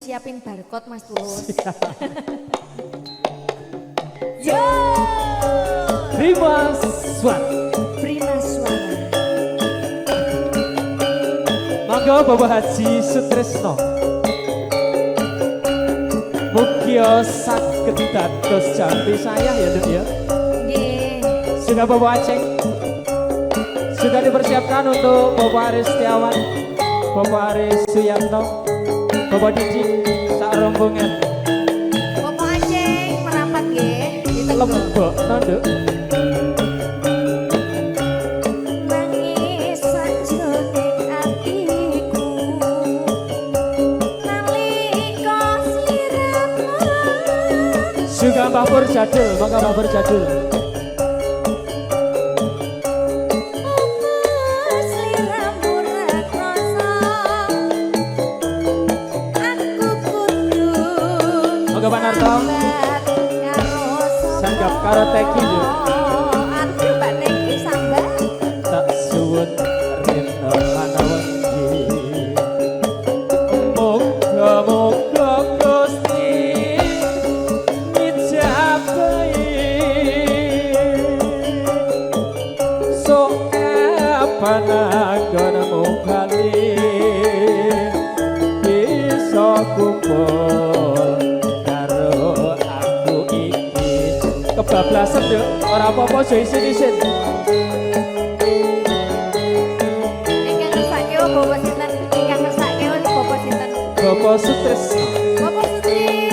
siapin barcode Mas Tulus. Yo! Prima Suara. Prima Suara. Monggo Bapak Haji Sutresno. Mugia saged dados jampi saya ya Dek ya. Nggih. Sudah Bapak Aceh. Sudah dipersiapkan untuk Bapak Aris Setiawan, Bapak Aris Suyanto, Bapak Didi, sak rombongan. Bapak Aceh merapat nggih. Lembok Nduk. Nangis sajroning atiku nalika sliramu. Juga Mbah Pur Jadul, monggo Mbah Pur Jadul. Monggo Pak Narto. Sanggap karo teki yo. Aduh Mbak Teki sambat. Tak suwun rena panawengi. Moga-moga Gusti ngijabahi. Sok pananggonmu kali bisa kumpul karo aku iki. Kebablasan yo, ora apa-apa aja isin-isin. Ingkang ngersake Bapak sinten? Ingkang ngersake Bapak sinten? Bapak Sutresno. Bapak Sutris.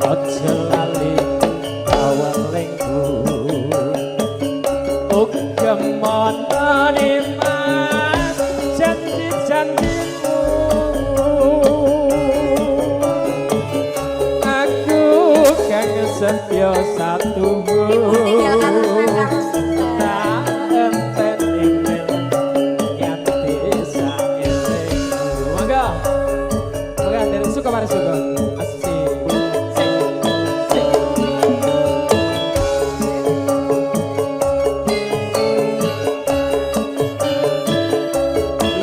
Aja lali awak lengku. Uga manane mas janji-janjimu. Aku kang setya satu. Tinggalkan langkah sinten? Tak enteni mil yati saelengku. Monggo. Monggo dari suka mari suka.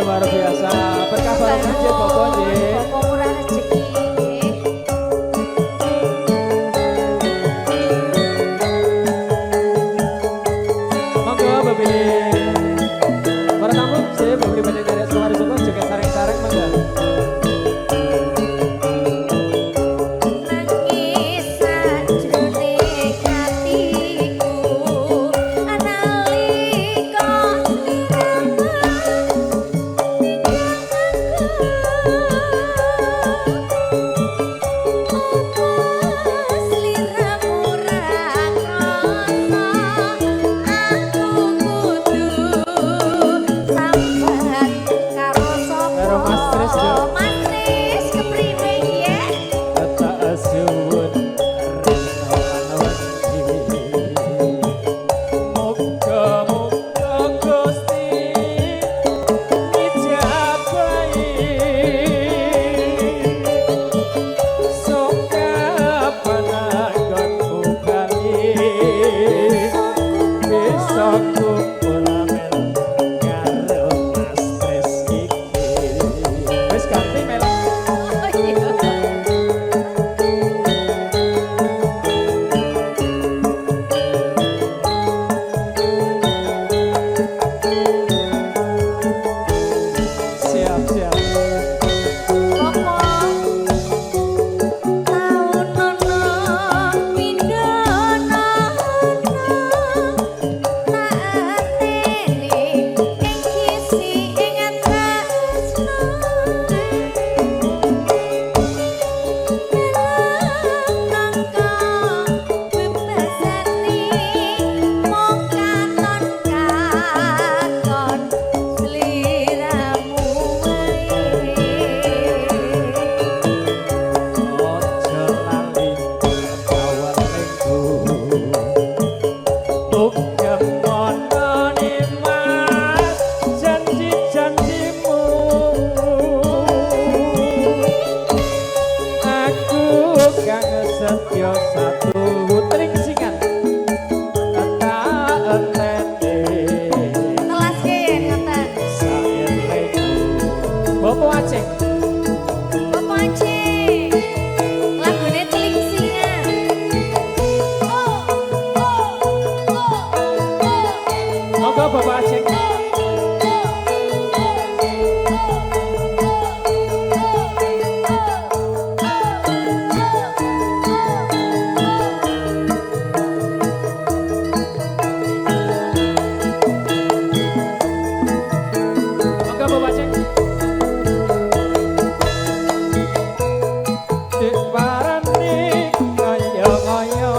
Luar biasa, berkah bareng aja Bapak nggih. Bapak murah rezeki. Monggo Bapak. Para tamu, saya Bapak Bende dari Suara Suka juga sareng-sareng monggo. Nangis sajroning atiku analika sliramu. Karo Mas Tris yo. Mas Tris kepriwe ya? Tak suwun rena panawengi. Moga-moga Gusti ngijabahi. Sok pananggonmu kali bisa kumpul mel karo Mas Tris iki. Wis ganti mel. Oh iya. Siap, siap. Bapak Monggo Bapak Aceh. Monggo Bapak Aceh. Dik parani ngoyo-ngoyo.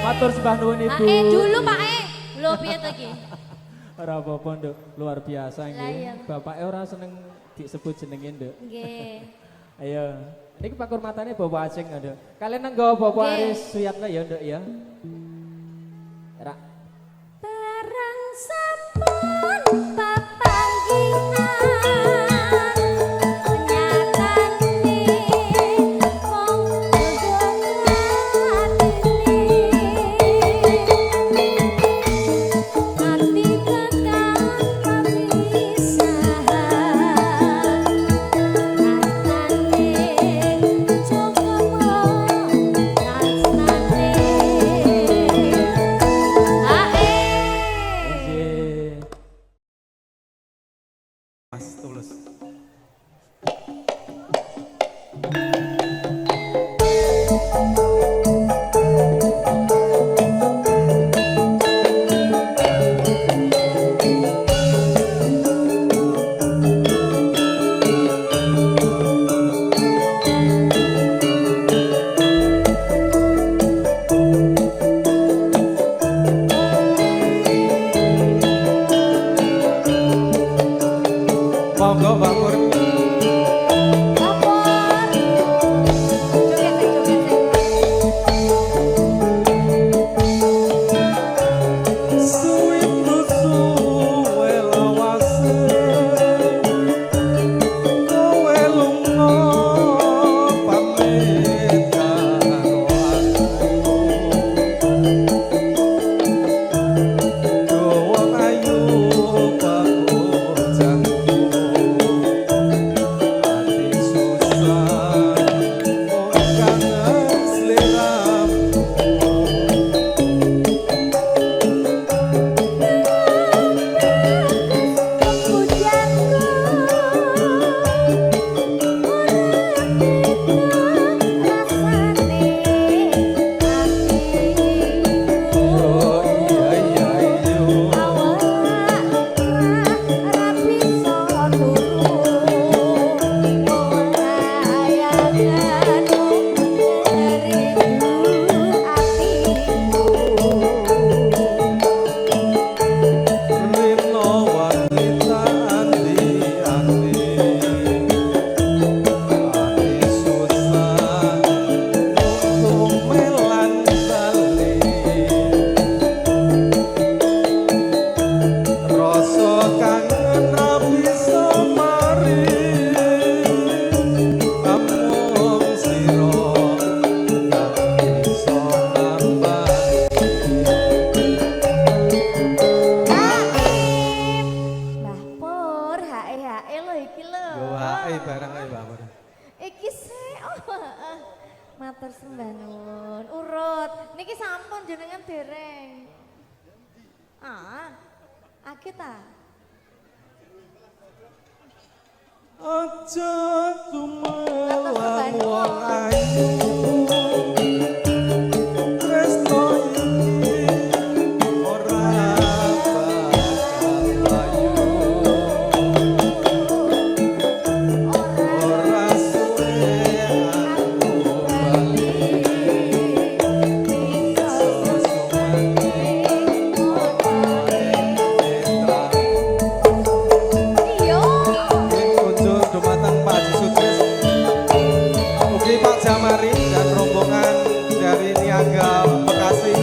Matur sembah nuwun Ibu. Dulu Pak lho piye to iki? Ora apa-apa, Nduk. Luar biasa Lah, nggih. iya. Bapake ora seneng disebut jenenge, Nduk. Nggih. Ayo. Iki pakurmatane Bapak Aceh, Nduk. Kalian nenggo Bapak Nggih. Aris Suyatno ya, Nduk ya. Ra. Barang sampun papanggihan nyatane wong ati kakang pamisahan rasane coba nasnane Gowae barang ae Mbak. Iki sih, matur sembah nuwun. Urut, niki sampun jenengan dereng. Akeh ta? Aja tumelang wong ayu. Tresno iki ora bakal layu. Ora suwe aku bali. Pak Jamari dan rombongan dari Niaga Bekasi.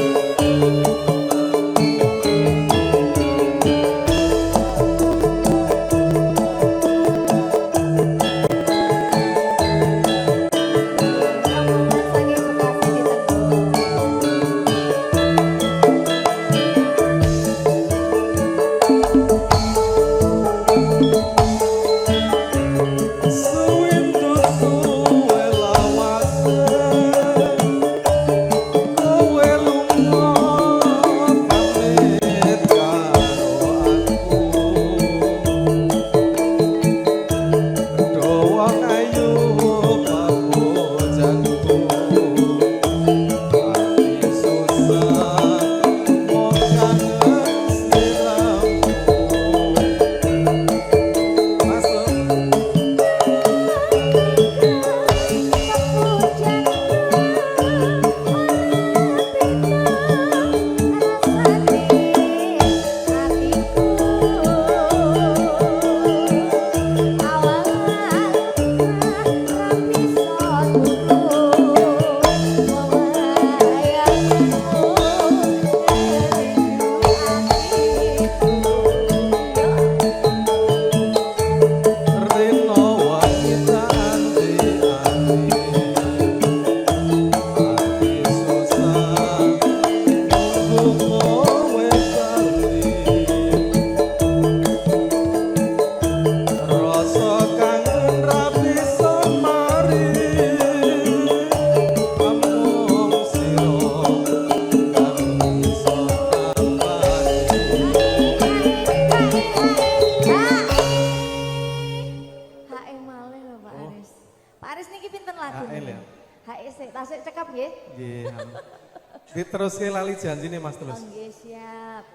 Diteruske lali janjine Mas terus. Nggih, siap.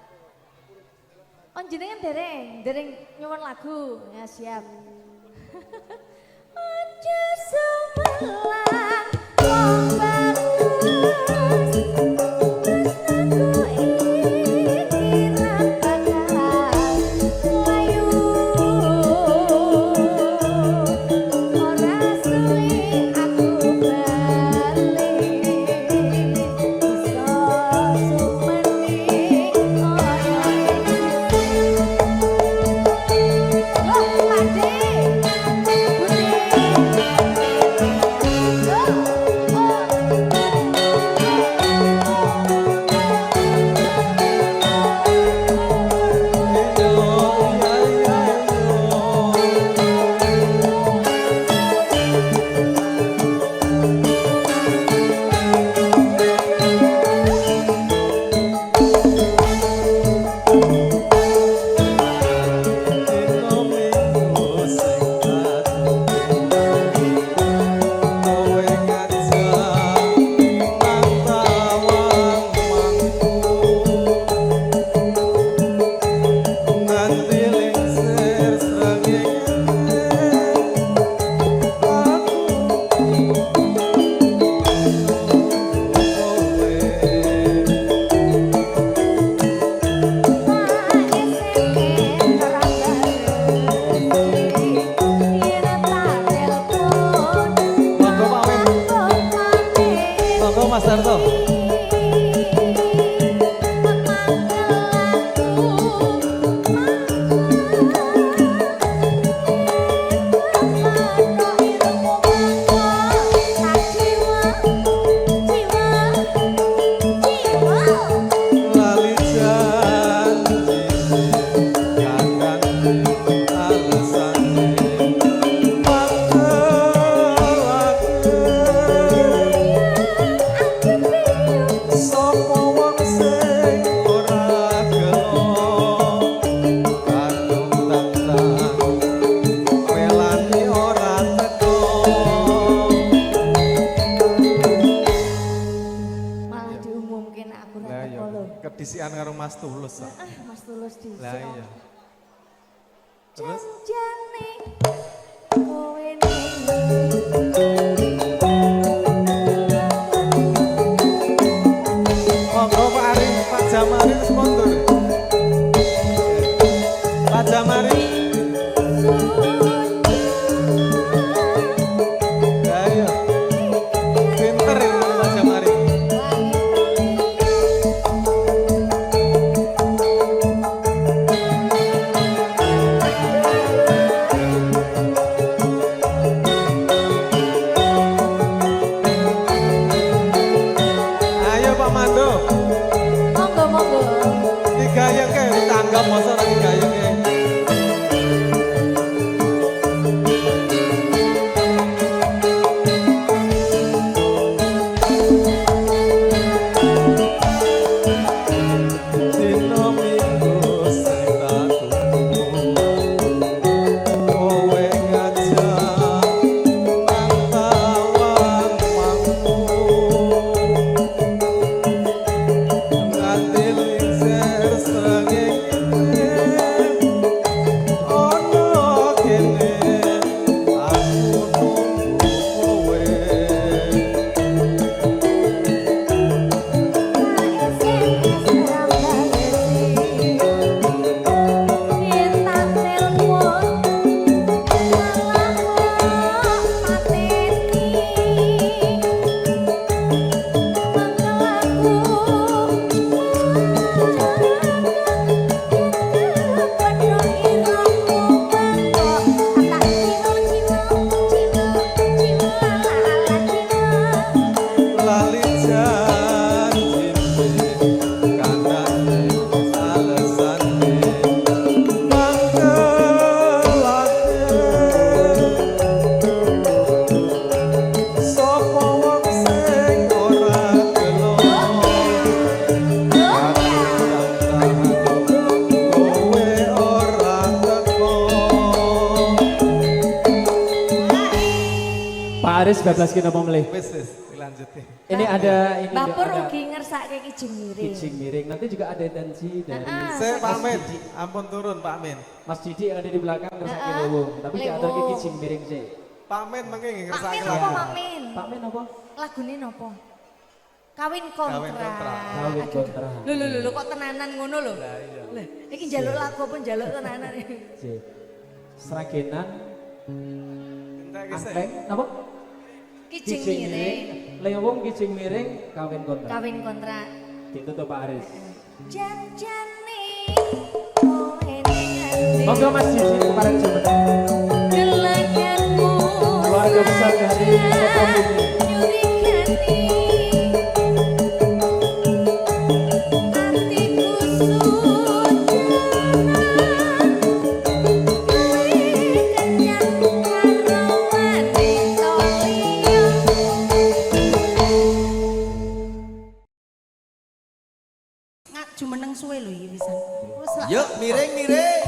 Jenengan dereng nyuwun lagu. Ya siap. Aja semelang wong bagus. Tresnaku iki ra bakal layu. Ora suwe aku bali. Tresno disian karo Mas Tulus. Mas Tulus di. Lah iya. Terus Janjane kowe ning monggo Pak Ari, Pak Jamari wis mundur. Pak Jamari. Lah iya. Pinter ini Pak Jamari. Ayo Pak Mando, Monggo. digayeng ke ditanggap masa ora digayeng ke. Dino minggu sing tak tunggu, kowe ngajak pantawan mangku. Nganti lingser srengenge ono kene aku nunggu kowe. Lali janjine kanane alesane mangkelake sapa wong sing ora gelo kowe ora teko. Pak Aris bablas kita mau melih. Wis dilanjutin. Ini ada ini Bapak ada ugi ngersake kijing miring. kijing miring. Nanti juga ada tensi dari Saya Pak Min, ampun turun Pak Min. Mas Didi yang ada di belakang ngersake lewung. Tapi gak ada Lewung. kijing miring sih. Pak Min mengke Pak ngersake Min apa lagu. Pak Min? Pak Min apa? Lagune nopo? Kawin kontra. Kawin kontra. Kawin kontra. Lho kok tenanan ngono lho. Lah iki njaluk lagu apa njaluk tenanan iki? Sih. Seragenan, Entek iki sih. angkleng, apa? Kijing miring. Lewung kijing miring, kawin kontra. Kawin kontra. Ditutup Pak Aris. Janjane kowe ning Monggo Mas Didi kemarin coba. Gelaganmu Keluarga besar dari Sokong ini. nyurigani Hatiku sujanan Kowe kenyang karo wanita liya Jumeneng suwe lho iki pisan. Yuk miring-miring.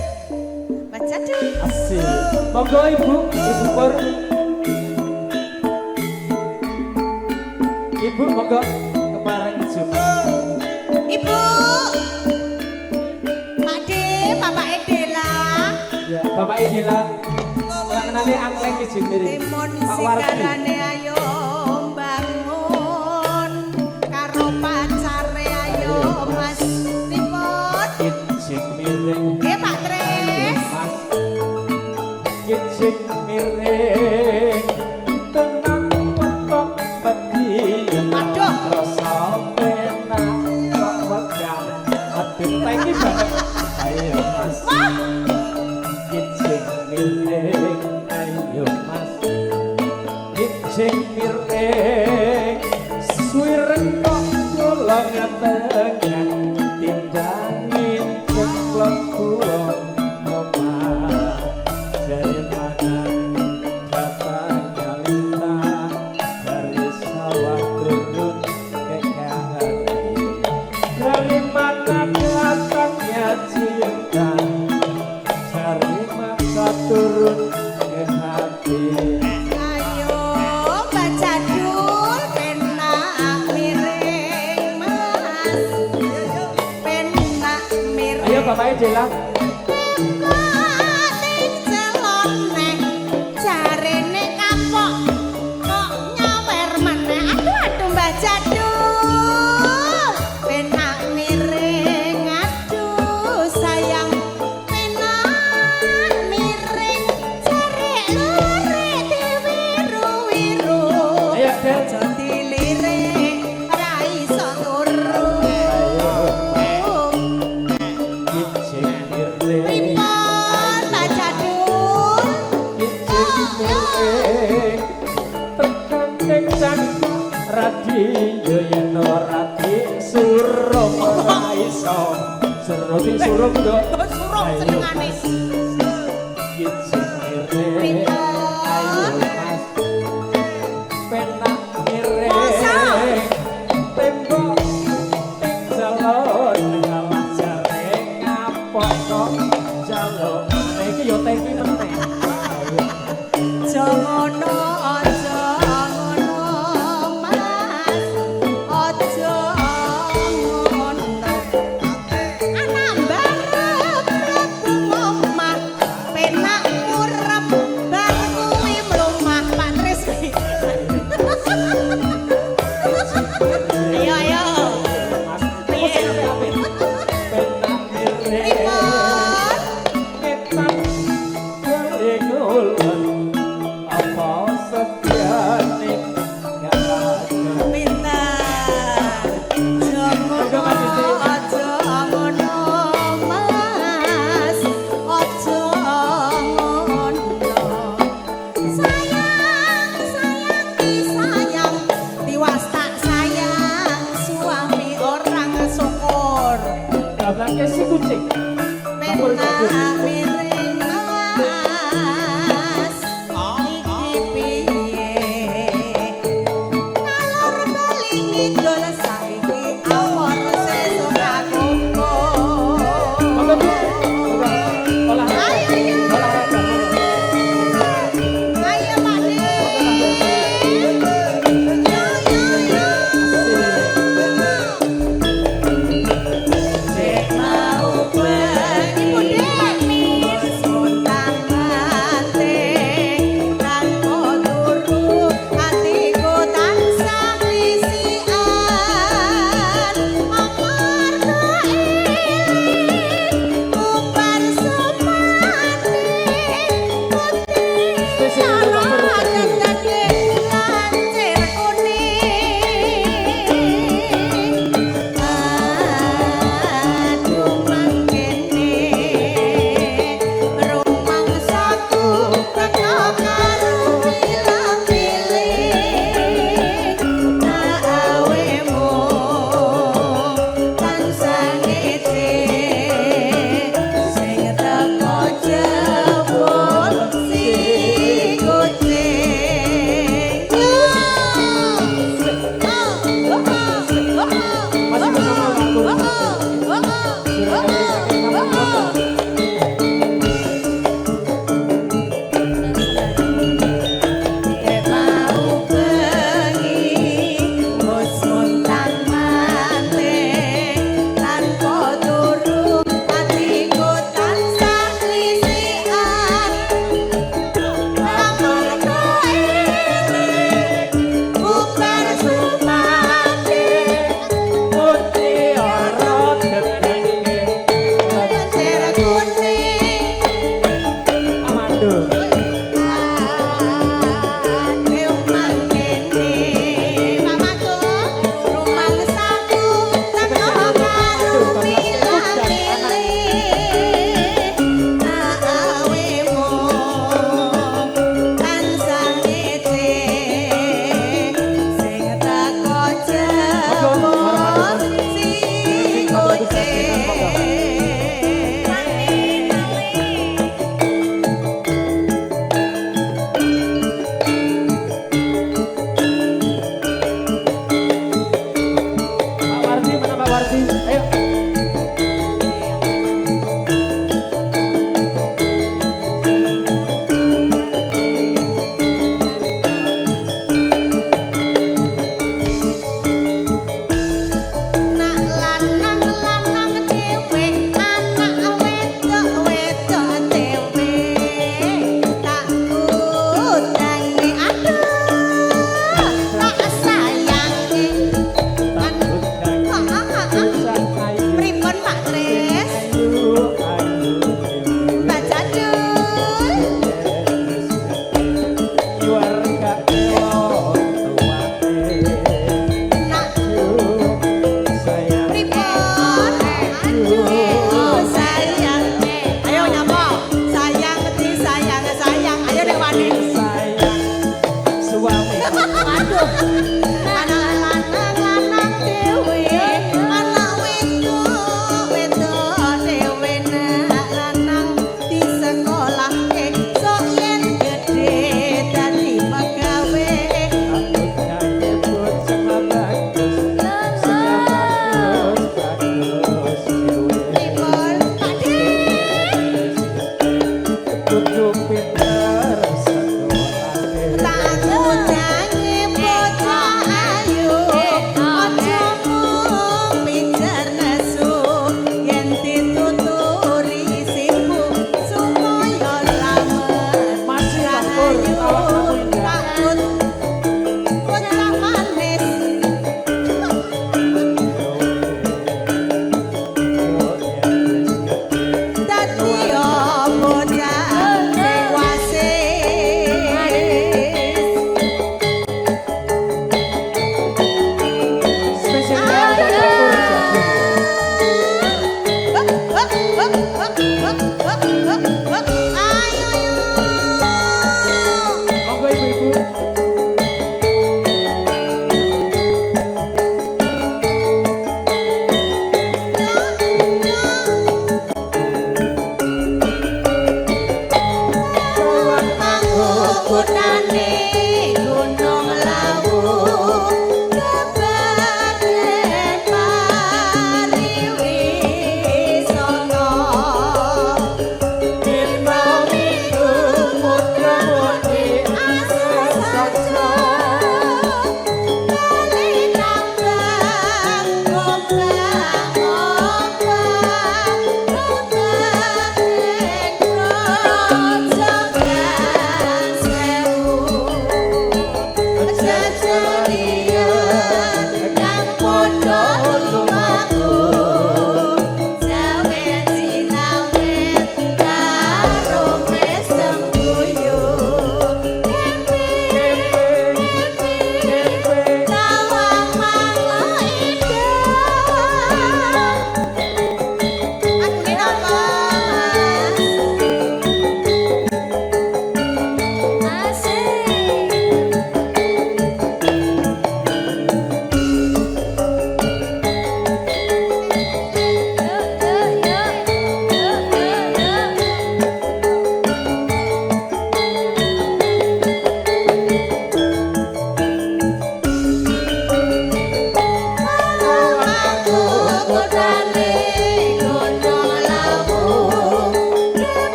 Baca deh. Asik. Monggo Ibu Pur. Ibu monggo kemarin Zoom. Ibu. Pakde, Bapak Edela. Ya, Bapak Idila. Kenane angkleng kijing miring. Timun Pak Wardi. sikarane ayo bangun. Karo pacare ayo Mas Tipon. Kijing miring. Pak Tres. Mas. Kijing miring. Tenang petok peti. Aduh. Rasa penak kok wedang. Aduh, thank you banget. Ayo Mas. Kijing miring. Ayo Mas. Kijing miring. Suwireng kok kula ngateng. Tindangin ceklok kula omah. Jaya mangan datang Dela. Mating celone jarene kapok kok nyawer meneh. Aduh Mbah Jadul. Penak miring aduh sayang. Penak miring jarek lore diwiru-wiru. Ayo Del. Aja dilirik ra iso turu. Pripun Mbah Jadul? Radio yen ora disuruh ora iso suruh disuruh yo Suruh senengane. ayo mas penak mireng Masa? tembok ing jalon ngalah jare ngapok kok jalon iki yo teki meneh Jangono aja ngono Mas aja ngono anak barep omah penak urep bar kuwi mlumah Pak Tris ayo ayo mas piye penak mireng Pripun Ngetan garing ulun apa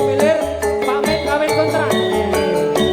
Pilir pamit kawin kontrak. Ya ya ya ya.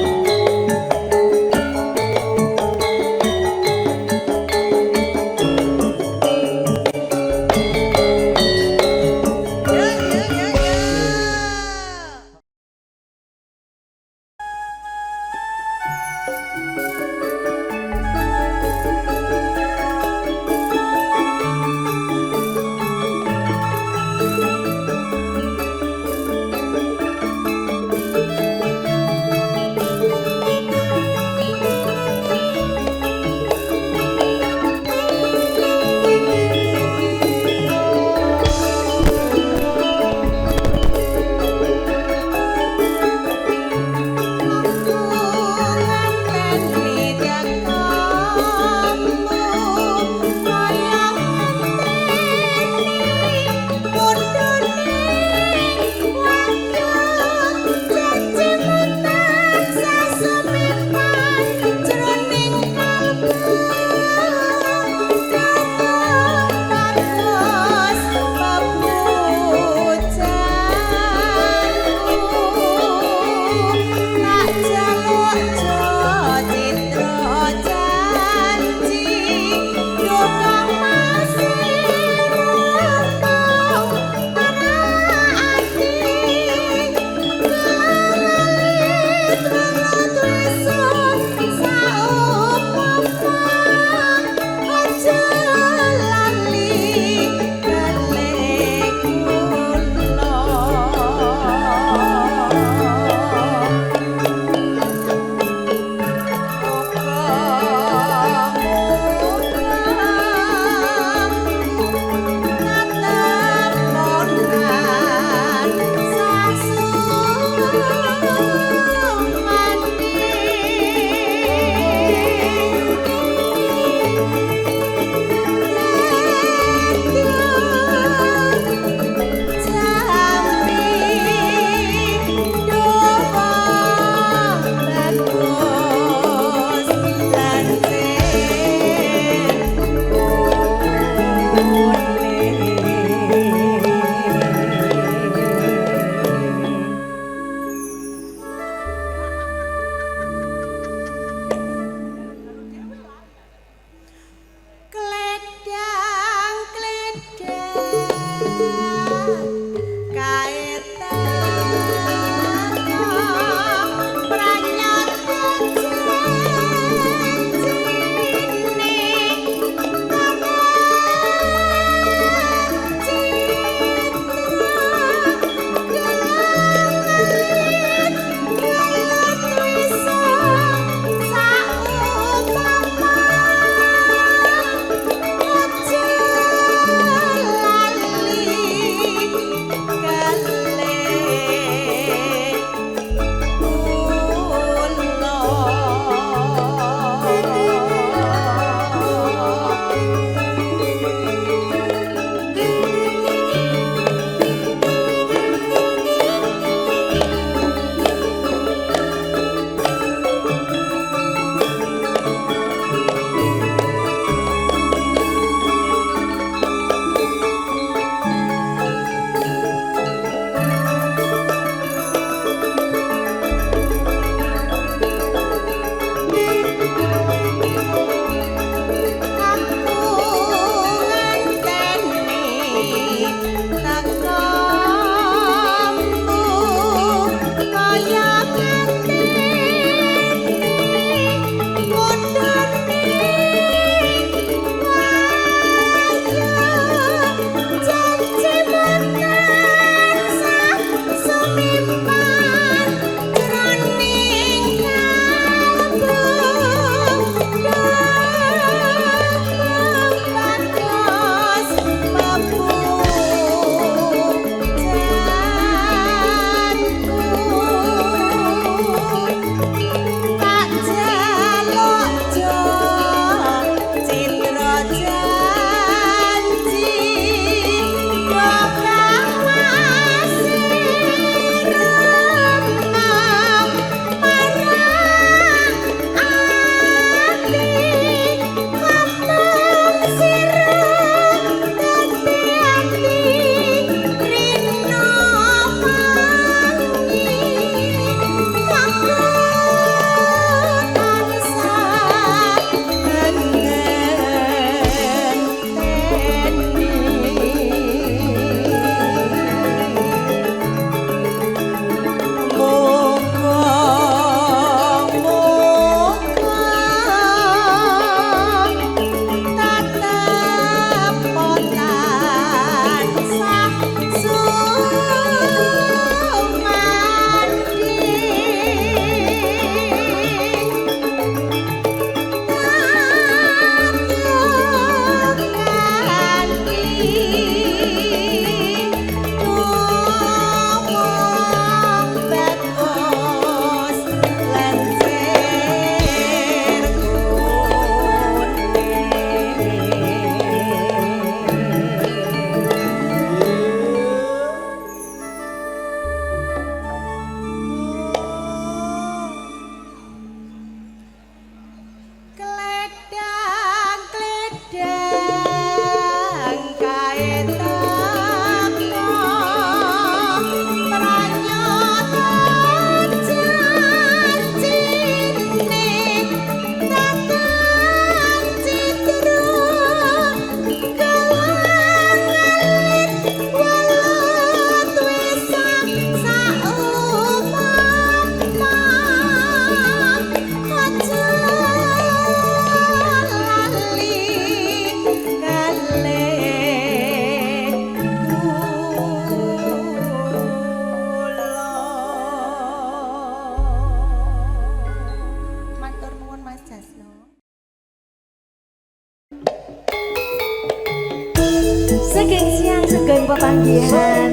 pepanggihan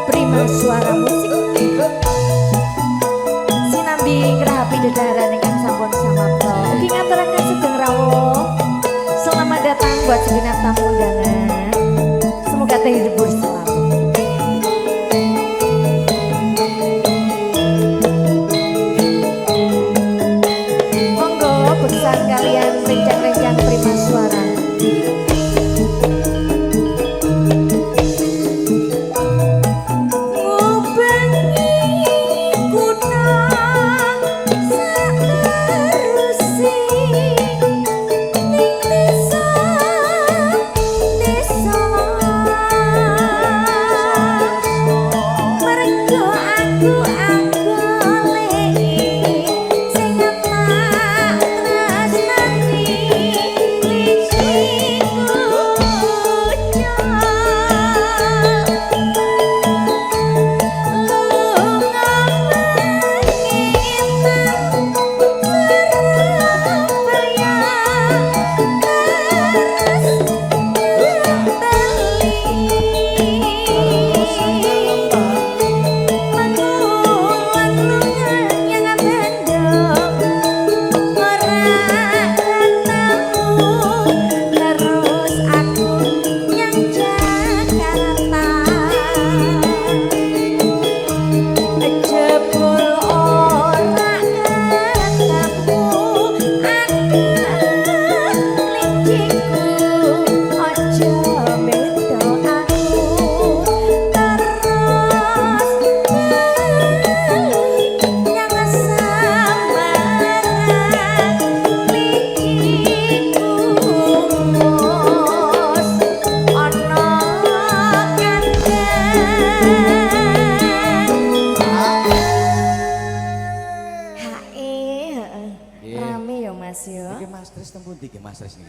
Prima Suara Musik sinambi ngerapi dedaran ingkang sampun samapta. Ugi ngaturaken sugeng rawuh. Selamat datang buat segenap tamu undangan. Semoga terhibur selalu. Monggo bersama kalian rencang-rencang Prima Suara.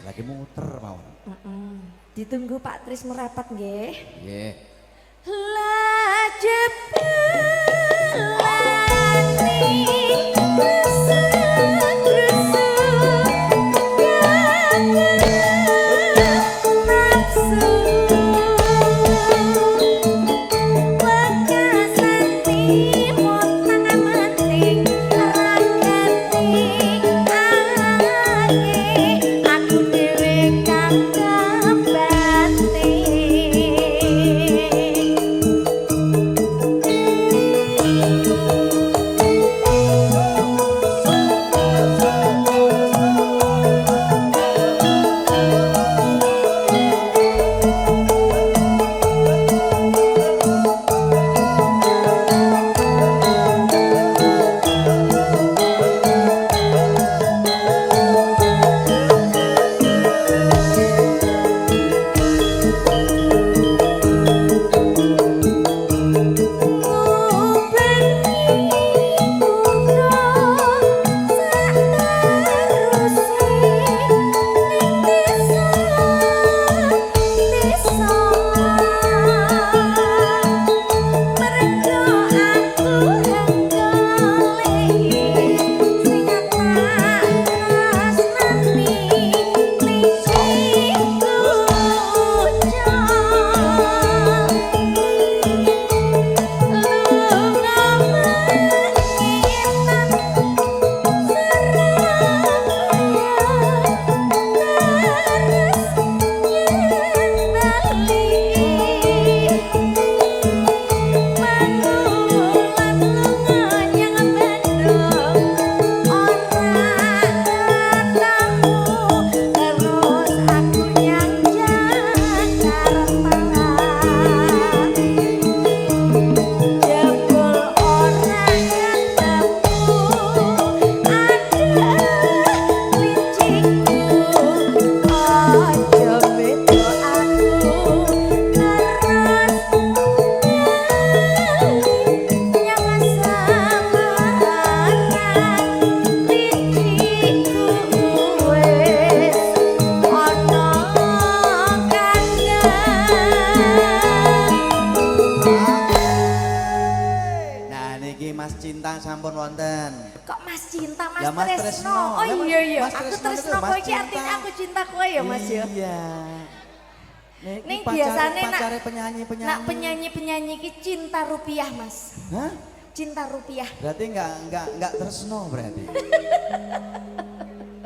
Lagi muter mau. Ditunggu Pak Tris merapat nggih. Nggih. sampun wonten. Kok Mas Cinta, Mas, ya, Mas Tresno. Tresno. Oh iya iya, Mas aku Tresno Tresno kowe iki artinya aku cinta kowe ya Mas ya. Iya. Ning biasane pacare nak penyanyi-penyanyi. nak penyanyi-penyanyi ki cinta rupiah, Mas. Hah? Cinta rupiah. Berarti enggak tresno berarti.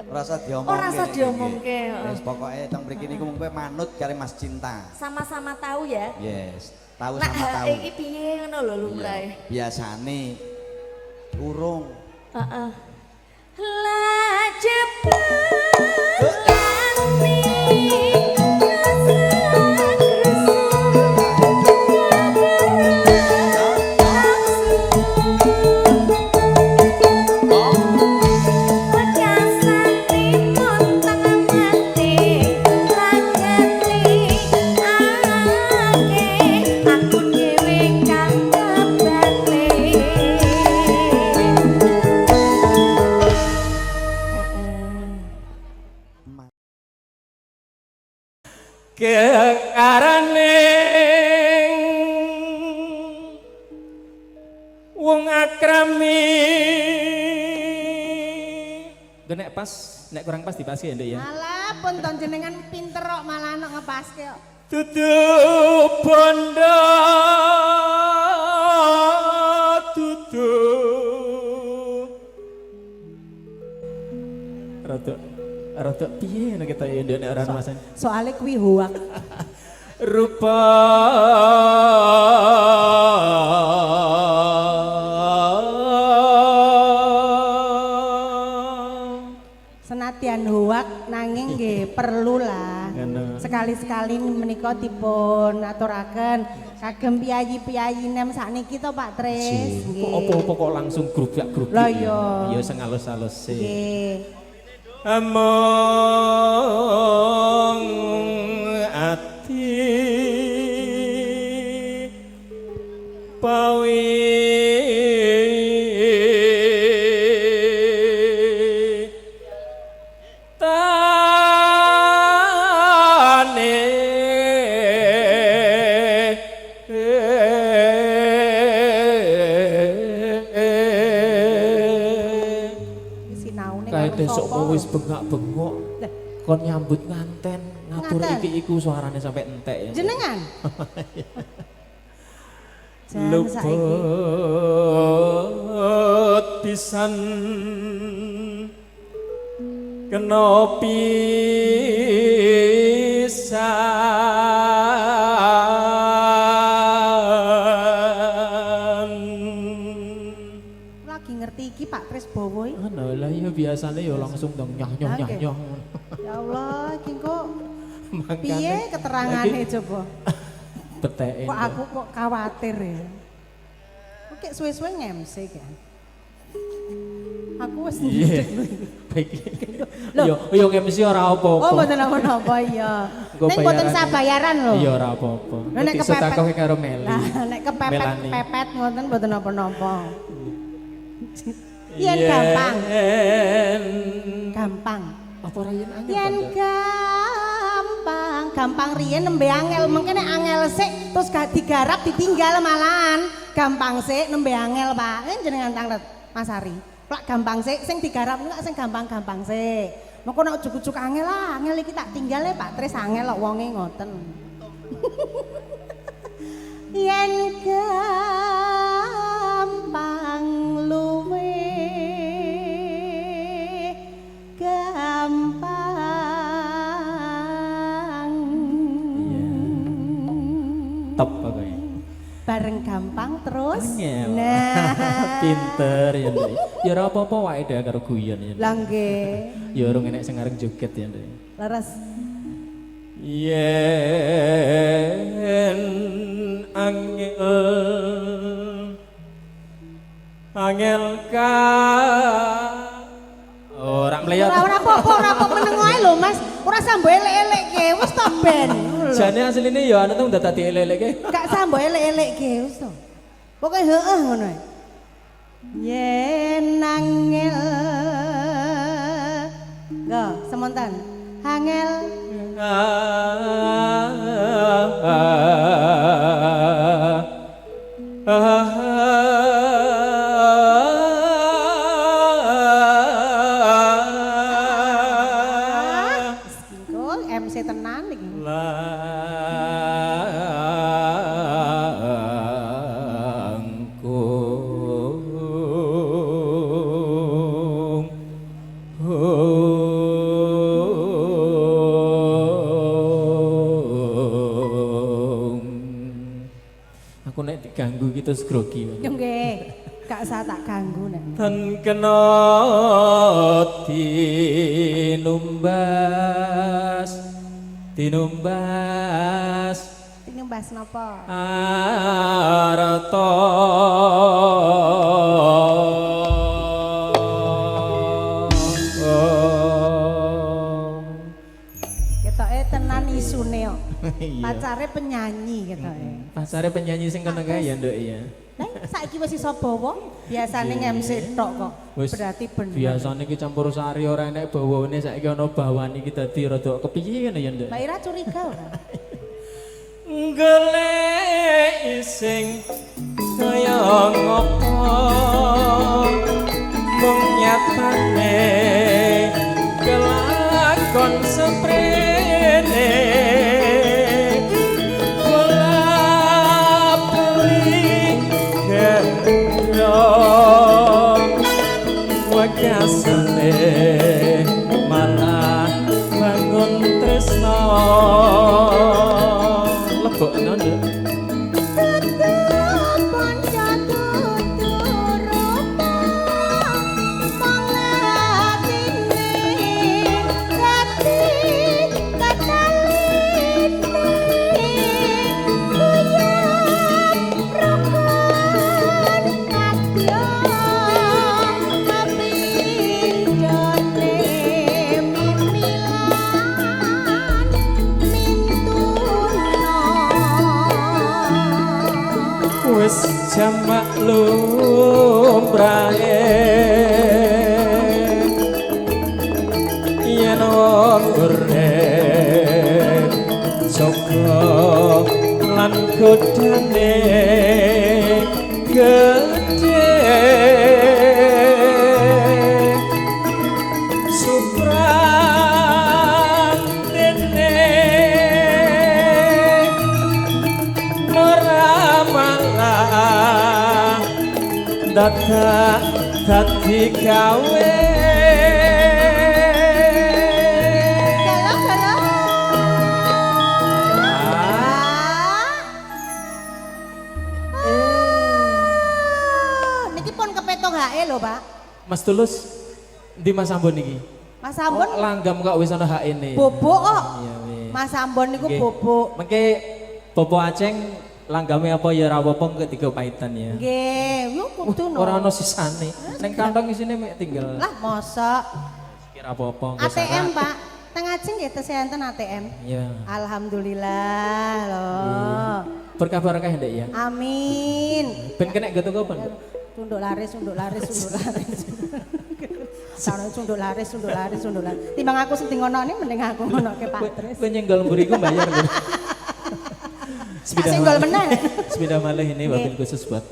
Rasa diomongke. Oh, rasa diomongke, Wis pokoke teng mriki niku mung kowe manut kare Mas Cinta. Sama-sama tahu ya. Yes, tahu Nak sama tahu. iki piye ngono lho lumrahe. Biasane urung. Heeh. La jeplani kearane wong akrami nek pas nek kurang pas dipaske ya Nduk ya Alah pun ton jenengan pinter kok malah anak ngepaske kok dudu bondo dudu rada piye nek kita ya Nduk nek ora masan soalnya kuwi hoak rupa senadyan hoak nanging nggih perlu lah sekali-sekali menika dipun aturaken kagem piyayi-piyayi nem sakniki to Pak Tris kok apa-apa kok langsung grup-grup lho ya ya sing alus-alus sih nggih among ati pawi tane sinaune kae karo besok sapa? wis bengak-bengok kon nyambut nganten ngatur Nganten? iki iku suarane sampai entek ya jenengan Jan saiki luput pisan kena pisan lagi ngerti iki Pak Tris Bowo iki. ana lah ya biasane ya langsung dong nyah Ya Allah iki kok piye makane keterangane coba beteke kok aku kok khawatir ya kok kayak suwe-suwe ngemse kan aku wis iya baik Loh. yo MC ora apa-apa oh mboten apa-apa iya Engko ning mboten bayaran. sabayaran lho iya ora apa-apa Lah, nek Besok kepepet- aku karo Meli lah nek Melani. kepepet ngoten mboten apa-apa yen gampang gampang apa ra yen angel yen gampang riyen nembe angel mengke nek angel sik terus gak digarap ditinggal malahan gampang sik nembe angel Pak jenengan tanglet Mas Ari plak gampang sik sing digarap niku sing gampang-gampang sik mengko nek ujug-ujug angel lah angel iki tak tinggal Pak Tris angel kok wonge ngoten yen gampang luwe gampang top pokoknya bareng gampang terus Angel. nah pinter ya Nduk. Ya ora apa-apa wae deh karo guyon ya Nduk. lah nggih Ya urung enek sing arep joget ya Nduk. leres Yen angel ka ora mleyot. ora apa-apa meneng ae lho Mas ora sambo elek-elek ke wis to ben Jane asline ya ana tong dadi elek-eleke. gak sambo elek-elek ke wis to pokoke heeh ngono ae yen angel go semonten angel Kok MC tenan iki. La terus grogi. Yo nggih. Gak usah tak ganggu nek. Ten kena tinumbas Tinumbas napa? Arta Ketoke tenan isune kok. Pacare penyanyi ketoke. Pacare penyanyi sing kena kae ya nduk ya. Lah saiki wis iso bawa, biasane MC tok kok. Wis Berarti bener. biasane iki campur sari ora enek bawane saiki ana bawani iki dadi rada kepiye ngene ya nduk. Mbak Ira curiga ora? Golek sing kaya ngopo mung nyatane kelakon seprene golap beli gerong wakasane malah bangun tresno lebokno nduk wis jamak lumrahe yen wong urip jaga lan godane gedhe suprang dene dadak dadi gawe Niki pun kepetok HE lho, Pak. Mas Tulus di Mas Ambon iki. Mas Ambon langgam kok wis ana HE-ne. bobok kok. Iya wis. Mas Ambon niku Nggih. bobok. Mengke Bopo Aceng langgame apa ya ora apa-apa ketiga paitan ya. Nggih, yo kudu no. Ora ana sisane. Ning kantong isine mek tinggal. Lah mosok. Kira apa-apa nggo ATM, syarat. Pak. Teng Aceng nggih tesih enten ATM. Iya. Alhamdulillah loh. Berkabar akeh ndek ya. Amin. Ben kena gitu apa? Tunduk laris, tunduk laris, tunduk laris. Sareng tunduk laris, tunduk laris, tunduk laris. Timbang aku sing ngono mending aku ngonoke Pak Tris. Kowe nyenggol mburiku bayar lho. Senggol meneh. Sepeda malih ini wabil khusus buat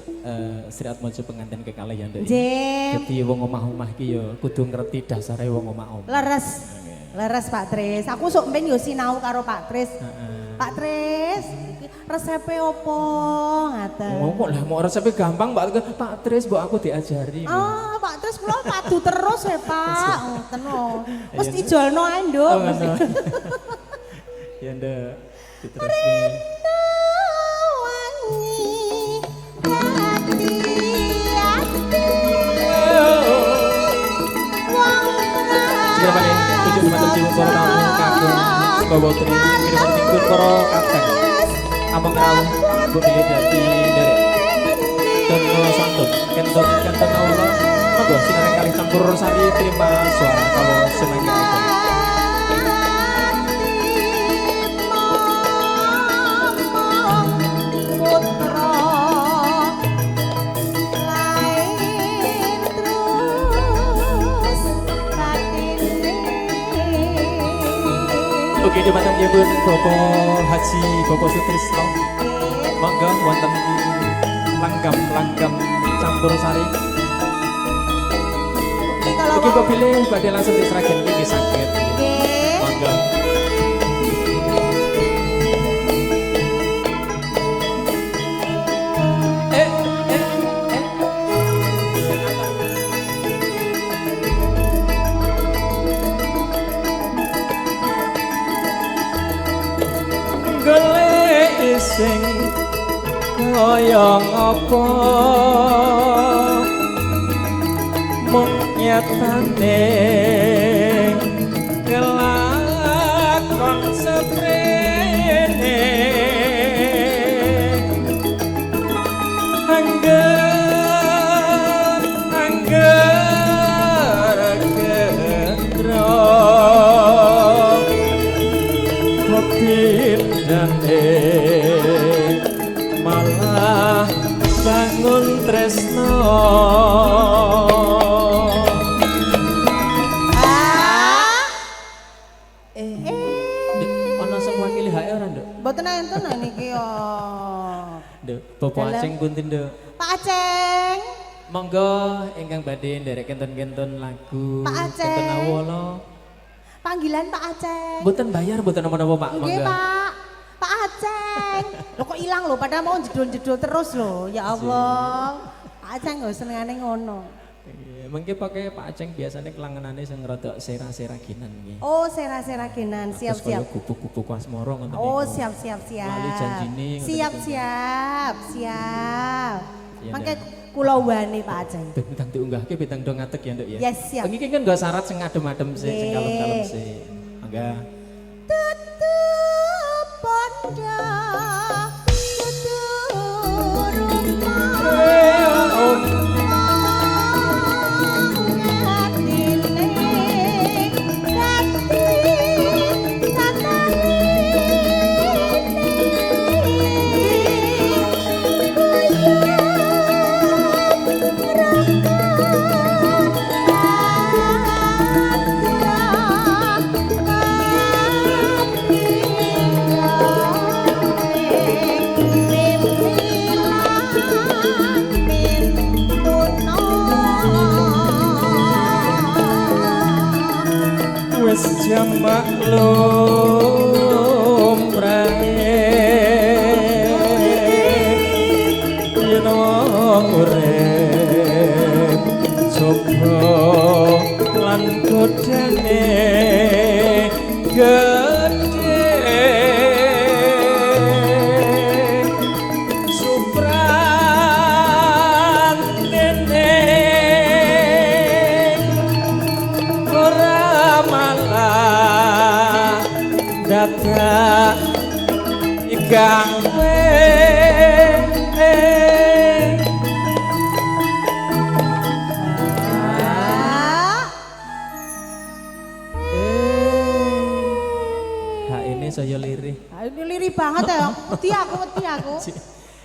Sri Atmojo pengantin kekalian ndek. Nggih. Dadi wong omah-omah ki ya kudu ngerti dasare wong omah-omah. Leres. Leres Pak Tris. Aku sok mben yo sinau karo Pak Tris. Pak Tris, resepe opo ngaten. Oh, kok lah mau resepe gampang Mbak Pak Tris mbok aku diajari. Ah, Pak Tris kula padu terus ya, Pak. Ngoten lho. Wis dijolno ae, Nduk. Oh, ngono. Ya ndak. Diterusne. Siapa nih? Tujuh semacam jiwa para tamu kagum bawa teri kiri bertingkun para kapten amang rawuh bu pilih dadi derek dono santun kenton Allah monggo sinareng kali campur sari terima suara kalau semuanya itu Oke, di macam nyebut Bapak Haji Bapak Sutrisno. Monggo wonten langgam campur sari. Oke, Mbak pilih badhe langsung diseragen iki saged. Monggo. golek sing kaya ngapa mung nyatane kelakon seprene angger gendro pepindane malah bangun tresno ana sing wakili hae ora nduk Mboten enten niki yo. nduk Bapak Aceng punten nduk Pak Aceng. monggo ingkang badhe nderek kenten-kenten lagu Pak Aceng. kenten awala Panggilan Pak Aceng. mboten bayar mboten napa-napa Pak Nggih, monggo Pak. Pak Aceng. Lho kok ilang lho, padahal mau jedul-jedul terus lho. Ya Allah. Pak Aceng kok senengane ngono. Iya, mungkin pakai Pak Aceng biasanya kelanganannya sing rada sera-sera ginan nggih. Oh, sera-sera genan. Siap-siap. Gubuk-gubuk Wasmoro ngoten Oh, niku. siap-siap. Lali janjine ngoten Siap-siap. Siap. Iya, Mangke kula wani Pak Aceng. Bintang diunggahke bintang do ngatek ya Nduk ya. Yes, siap. Iki kan gak syarat sing adem-adem sih, sing Nggih. kalem-kalem sih. Mangga. Tutup pondok, tutup rumah. Wis jam maklum yen wong urip coba lan godane gedhe suprantene ora malah dadak gawe ini saya lirih. Ini lirih banget ya. Wedi aku.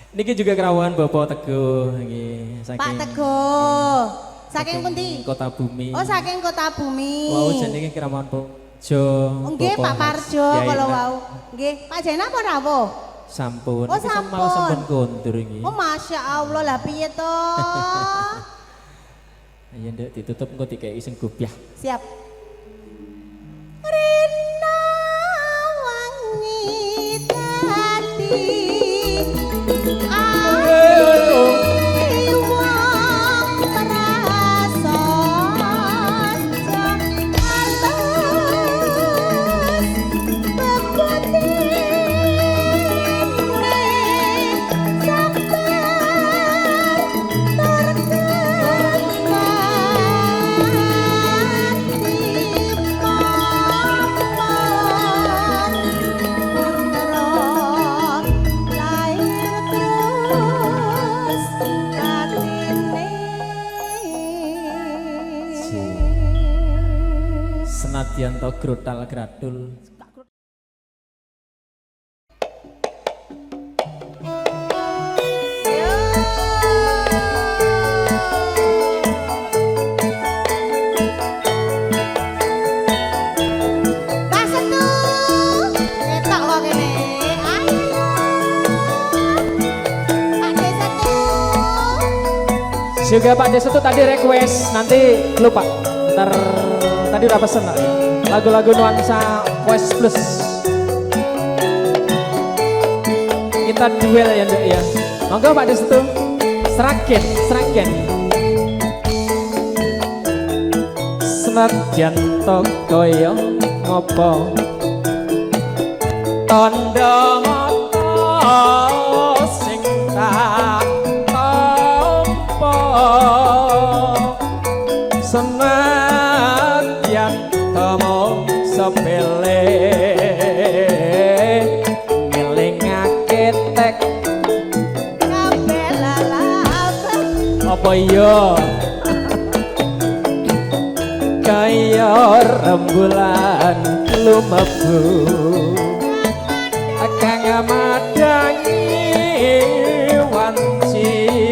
Niki juga kerawan Bapak Teguh nggih saking Pak Teguh. Saking pundi? Kota Bumi. Oh, saking Kota Bumi. Wau jenenge kerawan Parjo. Nggih, Pak Parjo Kiai kalau Nak. wau. Nggih, Pak Jena apa rawuh? Sampun. Oh, Niki sampun. malah sampun kondur iki. Oh, Masya Allah lah piye to? Ayo Nduk ditutup engko dikeki sing gobyah. Siap. Rina wangi dadi Senadyan to grutal gradul. Juga Pak Des itu tadi request, nanti lupa. Ntar tadi udah pesen lagu-lagu nuansa West Plus. Kita duel ya Nduk ya. Monggo Pak Des itu Sragen. Senadyan to kaya ngopo tandha mata sing tak senadyan temo sepele ngelingake tek kabeh lalapan apa iya kaya rembulan lumebu kang madangi wanci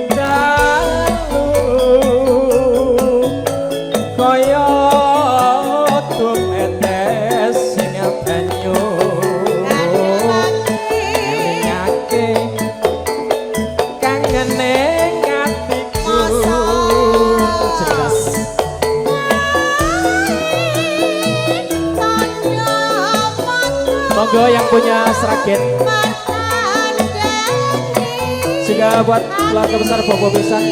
dalu kaya tumetes sing banyu ngelingake kangene atiku jelas. Monggo yang punya sragen juga buat keluarga besar Bobo Pisan.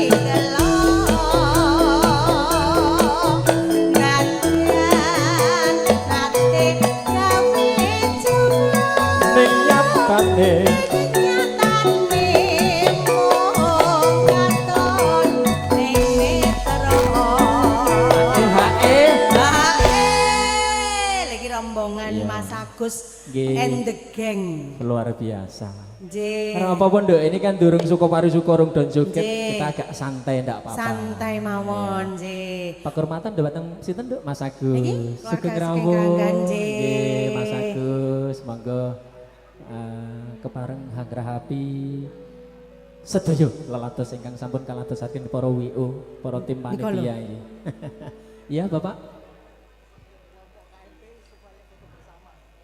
Ning nyatane rombongan Iya. Mas Agus Nggih. and the gang. luar biasa. Nggih. Karena apapun dok, ini kan durung Sukomari Sukorung dan joget, Nggih. kita agak santai ndak apa-apa. Santai mawon, nggih. Pak Hormatan udah datang sinten dok, Mas Niki, Agus. keluarga Sugeng Sugeng Rawuh. Kranggan, nggih. Nggih, Mas Agus, monggo kepareng Hagrahapi. Sedaya lelados ingkang sampun kaladosaken para WO, para tim Niku lho. panitia iki. Iya, Bapak.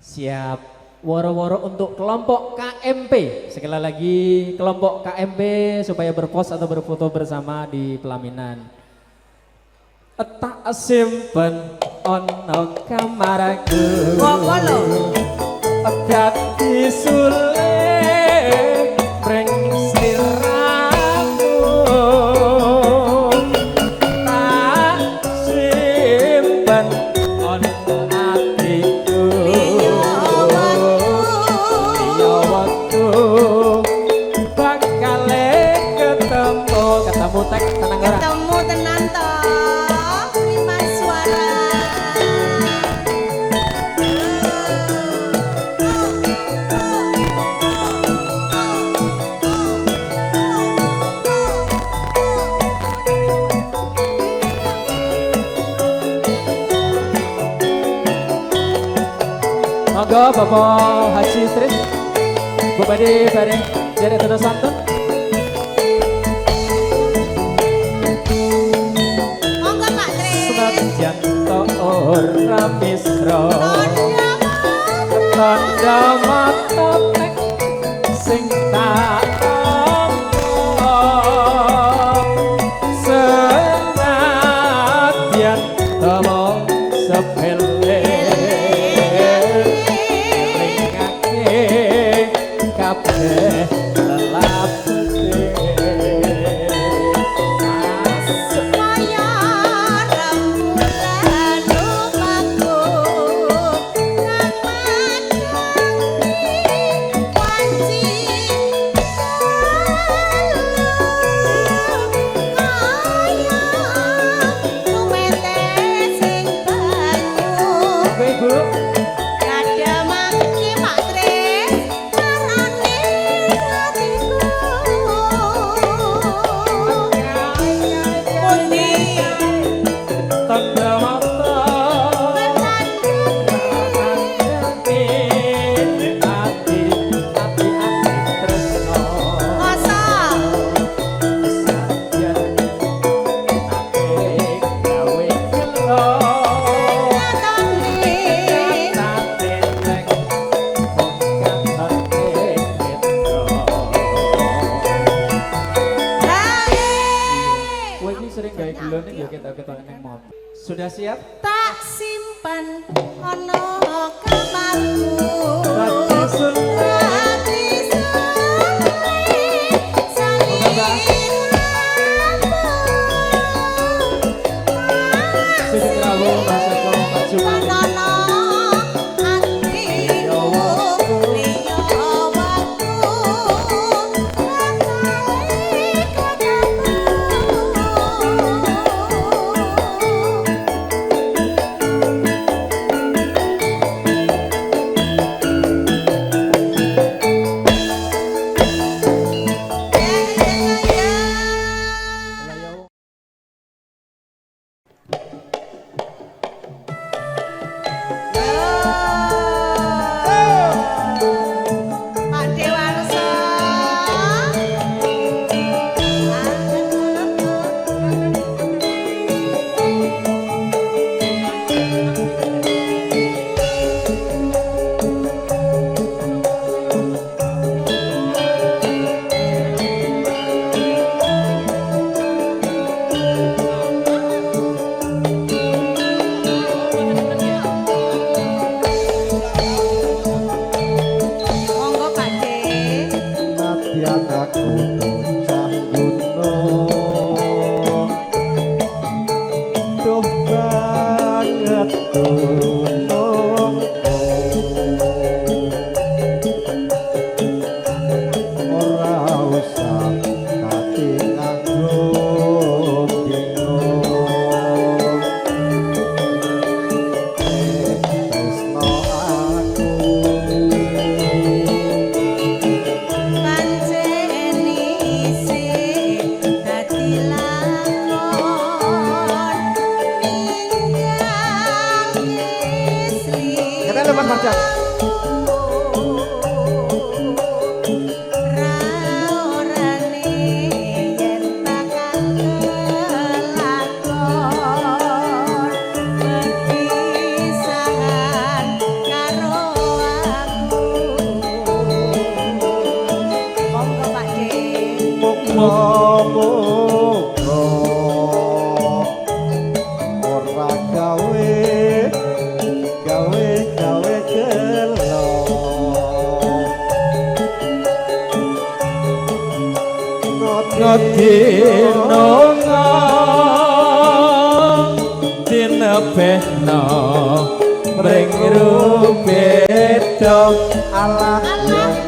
Siap. Woro-woro untuk kelompok KMP. Sekali lagi kelompok KMP supaya berpos atau berfoto bersama di pelaminan. Tak simpen ono kamaraku. Apa lho? Dadi sulit breng sliramu. Tak simpen ono atiku. Iya waktu bakal ketemu tek tenang ora. Ketemu tenan to. Lima suara. Monggo Bapak Haji Istris, Bu Badi bareng jadi terus santun. Monggo Pak Tri. Senajan to ora misra, tanda mata tek sing tak omong. Senadyan temo sepele kabeh lelapete Supaya rembulan lupaku wanci tumetes sing banyu. Oke Ibu, Ada mangki Pak Tri, marane hatiku. Pundi tanda mata ati tresno kosong sadyan ate gawe kelo ngatoni tate tek ate ketro. Kowe iki sering gawe gulone ya ketok-ketok ning motor. Sudah siap? tak simpan ono kamarku. Dadi sulit. Hati Sugeng Rawuh Mas Eko Pak Jumali. Mas Marjan. Ora gawe gelo Ngodinonga dinebehno mring rubeda ala Mas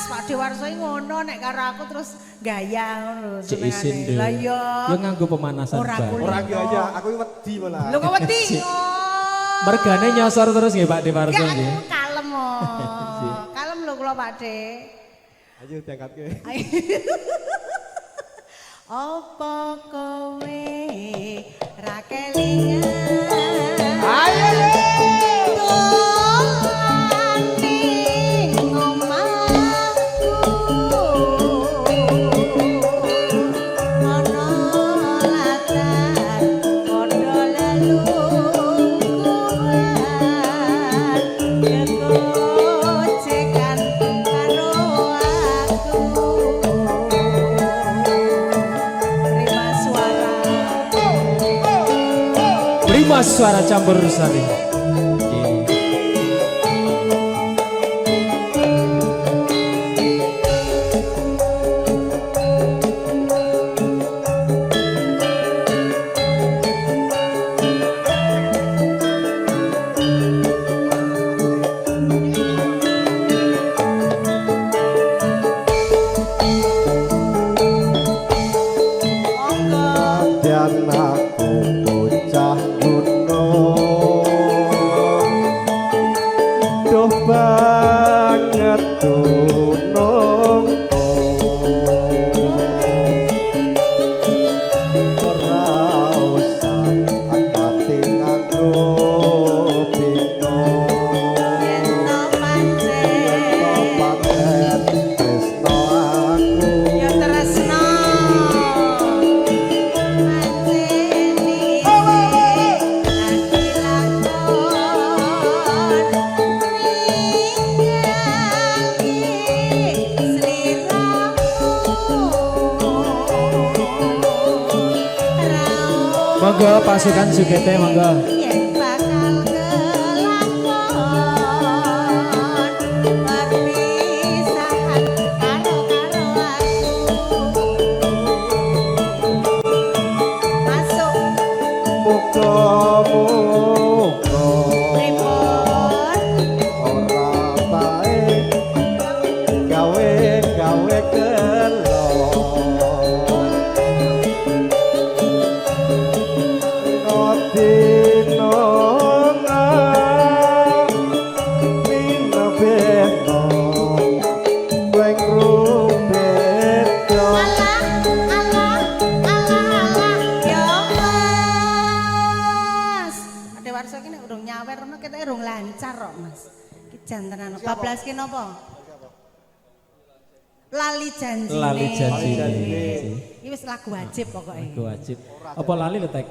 Pak Dewarso iki ngono nek karo aku terus gaya ngono lho. Cek isin deh. Lah iya. Ya nganggo pemanasan Ora bar. kulit. ora aja aku wedi malah. Lho kok wedi? Mergane nyosor terus nggih Pak Dewarso Enggak, nggih. kalem oh. Kalem lho kula Pak De. Ayo diangkatke. Apa kowe ra kelingan? Ayo. Prima suara campur sari. Dan aku bocah gunung duh banget gunung ora usah akati nganggo bingung pancen tresno aku Ya tresno. Monggo pasukan Sugete monggo. Yen bakal kelakon perpisahan karo aku. Masuk muga-muga pripun? ora baik gawe gelo Nodino Mina beno Weng rubedo Ya Mas. Ade Warso iki nek urung nyawer ngono ketoke urung lancar kok Mas. Iki jantenan. Bablas ki napa? Lali janji. Lali janji. Iki wis lagu wajib pokoke. Lagu wajib. Apa lali lho Tek?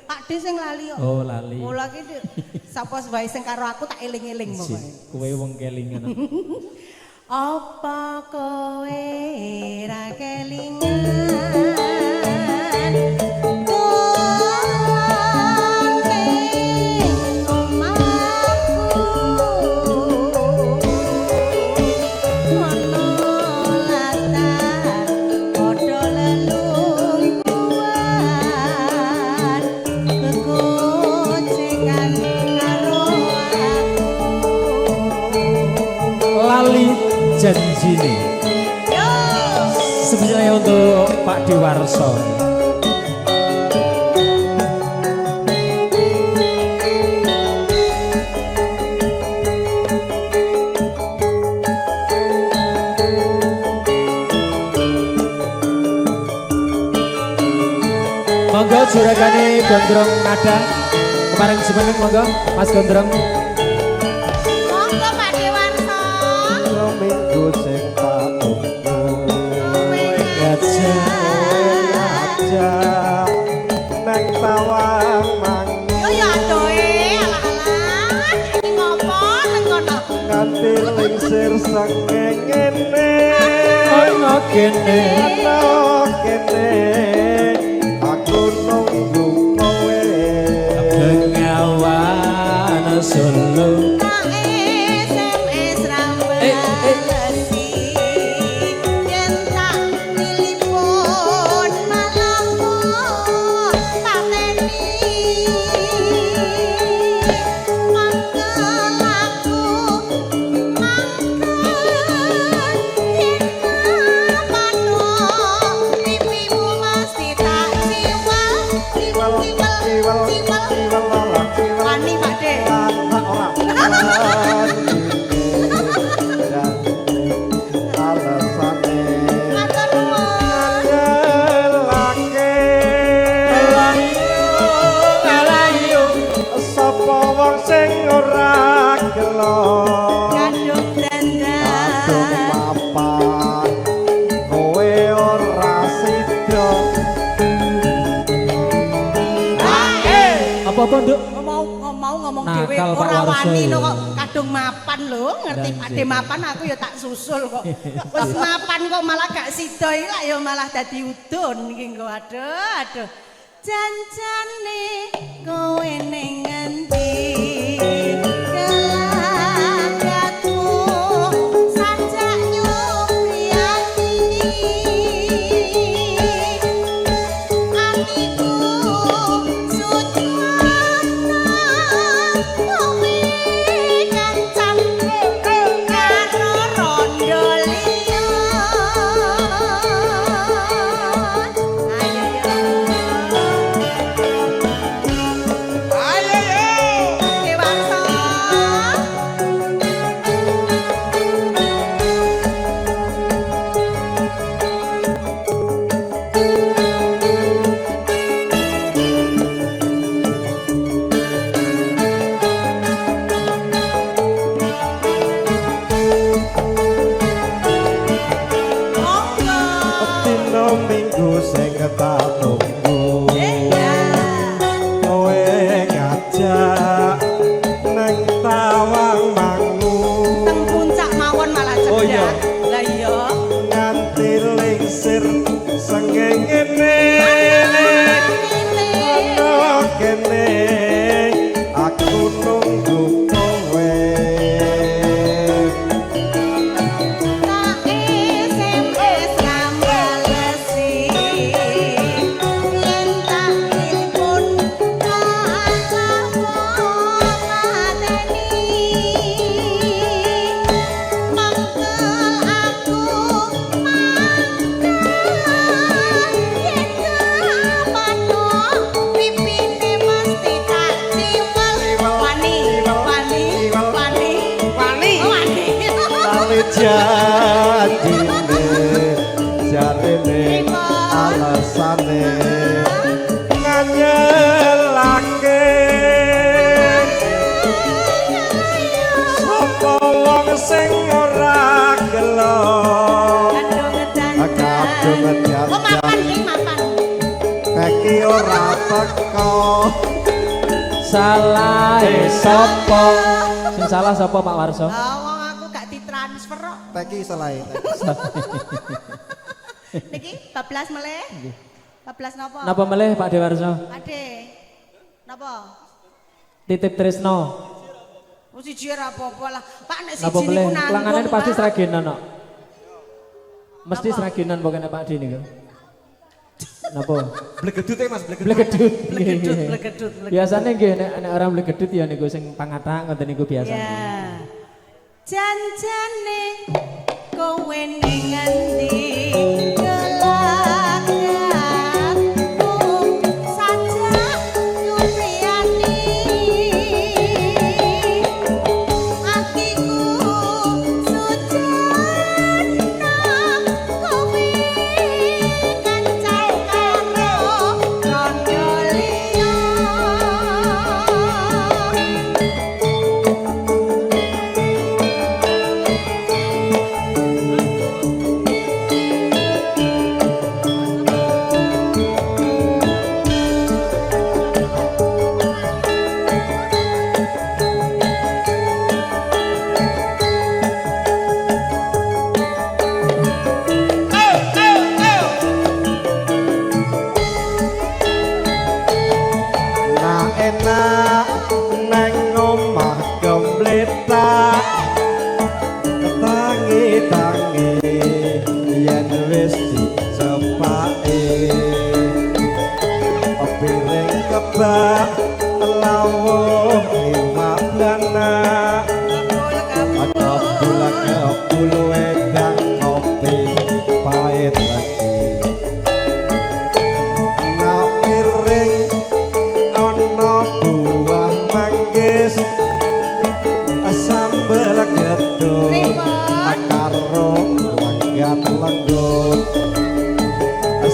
Pak De sing lali kok. Oh lali. Mula ki sapa wae sing karo aku tak eling-eling pokoke. Kowe wong kelingan. Apa kowe ra kelingan Lali janji nih. Sebenarnya untuk Pak Dewarso. Monggo juragane gondrong nada Bareng sebeneng monggo Mas Gondrong. Monggo Pak Dewansa. Minggu sing tak tunggu Gajah aja nang tawang mangi Yo ya adoe ala-ala. Iki ngopo nang kono? nganti lingsir sengengene ono kene ana kene aku nunggu kowe Bengawan Solo. Tak SMS rambalesi. Yen tak telepon malah kok pateni. Mangkel aku yen kapano pipimu mesti tak ciwal ciwal ciwal ciwal. Wani Pak De. Matur nuwun. Sapa wong sing ora gelo Gadung dandang. mapan kowe ora sida Apa-apa, Nduk? Mau ngomong Nakal, dhewe Pak ora Warso. wani lho kok kadung mapan lho, ngerti Pak De mapan aku ya tak susul kok. Wis mapan kok malah gak sida iki lak ya malah dadi udun iki engko aduh. Janjane kowe ning ngendi? Gelagatmu sajak nyupriyani. Atiku sujana kowe kancan karo rondo liya. Ayo yo. Dewasa. Monggo. dina minggu sing tak tunggu kowe ngajak nang tawang mangu Teng puncak mawon malah cedak. Oh, iya. Lah iya. nganti lingsir sengengene ana kene aku nunggu kowe Tak SMS rambalesi. Yen tak telepon kalah pateni. Mangkel aku yen kapano pipine mesti tak ciwal. Wani. Kali janjine jarene alasane nganyelake sapa wong sing ora gelo kadung Oh mapan iki mapan. kaki ora teko Salah sapa? Sing salah sapa Pak Warso? Lah wong aku gak ditransfer kok. teki selae Niki 14 meleh. 14 napa? Napa melih Pak Dewarso? Ade. Napa? Titip Tresno. Oh siji ora apa-apa lah. Pak nek Napa siji melih? niku nanggung. Kelangane pasti Pak. seragenan kok. Mesti Napa? seragenan pokoknya Pak Di niku. Napa? Blegedut ya Mas, blegedut. Blegedut. Blegedut. Biasanya nggih nek orang blegedut ya niku sing pangathah ngoten niku biasa. Ya. Janjane kowe ning ngendi? Gelagatmu sajak nyupriyani. Atiku sujana kowe kancan karo rondo liya.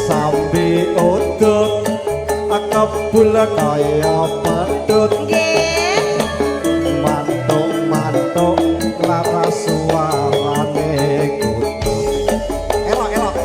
sambi udut kebul kaya pedut mantuk-mantuk laras suarane kutut elok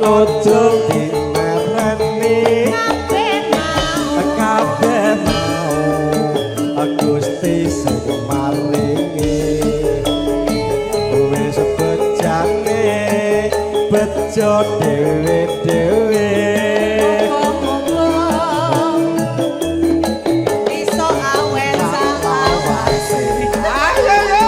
ojo dimereni kabeh mau Gusti sing maringi wis bejane bejo dhewe-dhewe iso awen salawase ayo yo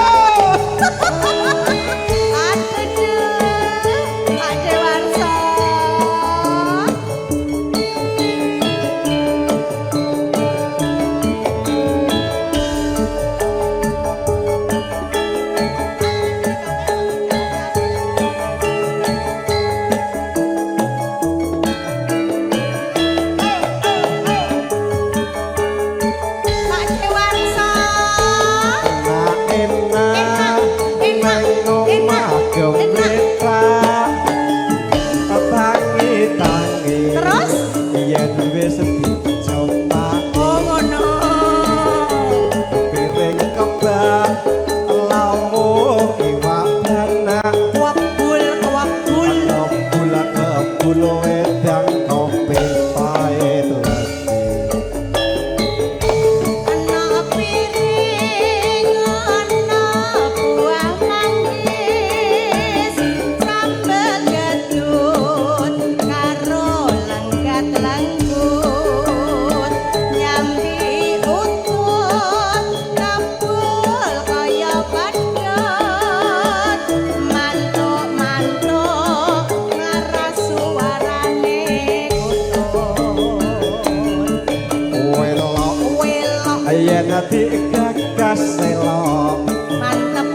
gagas selok mantep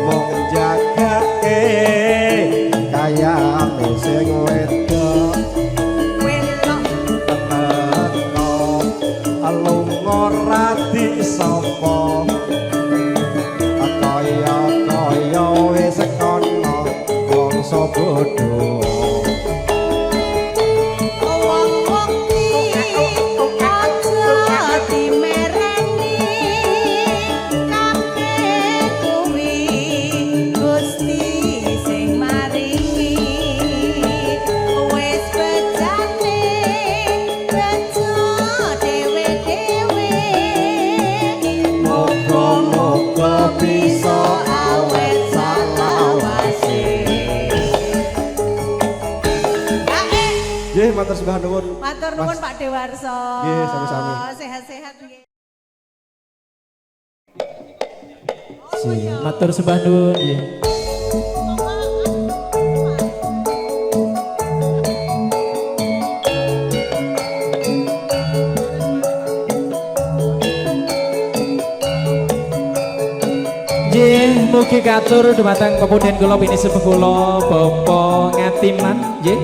mung jagake kaya sing wedok welok teko lunga radi sapa kaya wis kono bangsa bodho nggih matur sembah nuwun. Matur nuwun Pak Dewarso. Nggih, sami-sami. Sehat-sehat nggih. Matur sembah nuwun nggih. Nggih, mugi katur dumateng pepunden kula pini sepuh kula Bapak Ngatiman nggih.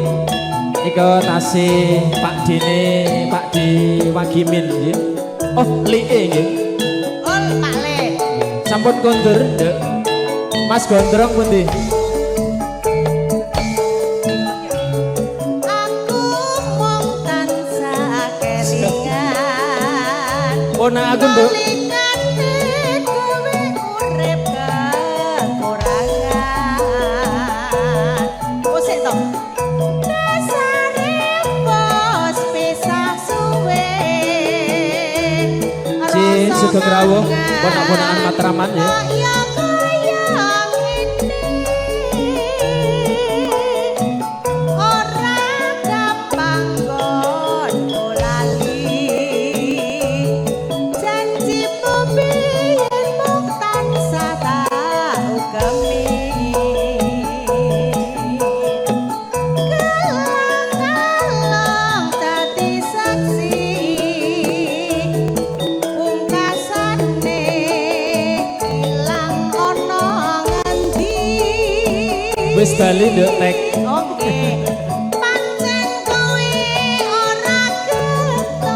Nika tasih Pak Dene, Pak Di Wagimin nggih. Oh, Lie nggih. Ol Pak Le. Sampun kondur, Nduk. Mas Gondrong pundi? Aku mung tansah kelingan. Oh, nah aku, Nduk. Sugeng rawuh ponak-ponakan Matraman ya. Bali nduk nek. Oke. Pancen kowe ora ketun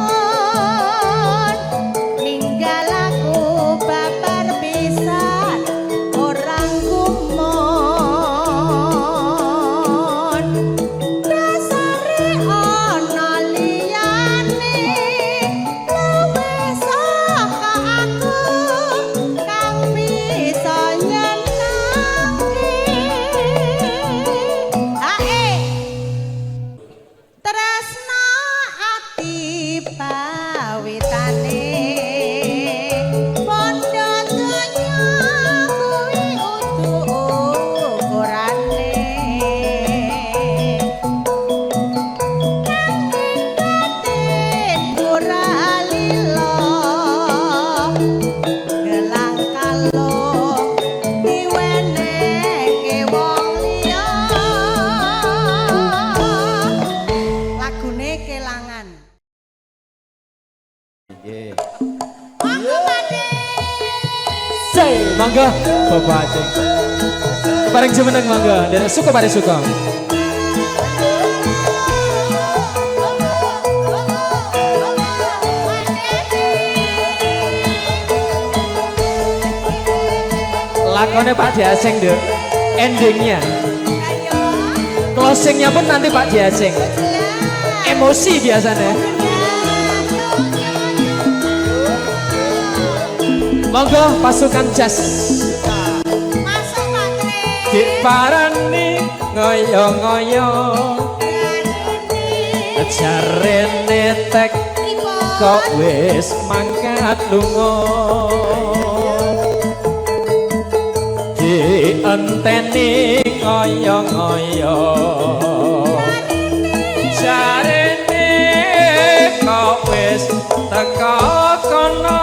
ninggal aku babar pisan orang gumun dasare ana liyane luwih saka aku kang bisa nyenengke ae tresno ati pawitane pondo donya kuwi utuh ukurane batin ora lilo gelang kalung diwenehke wong liya lagune kelangan Nggih. monggo Pade Say, mangga Bapak Aceh. Bareng jemeneng mangga, dan suka pada suka. Lakonnya Pak Diaseng deh, endingnya, closingnya pun nanti Pak Diaseng. Emosi biasanya. Monggo pasukan jazz. masuk Patre Diparani ngoyo-ngoyo jarene tek kok wis mangkat lunga dienteni ngoyo-ngoyo jarene kok wis teko kono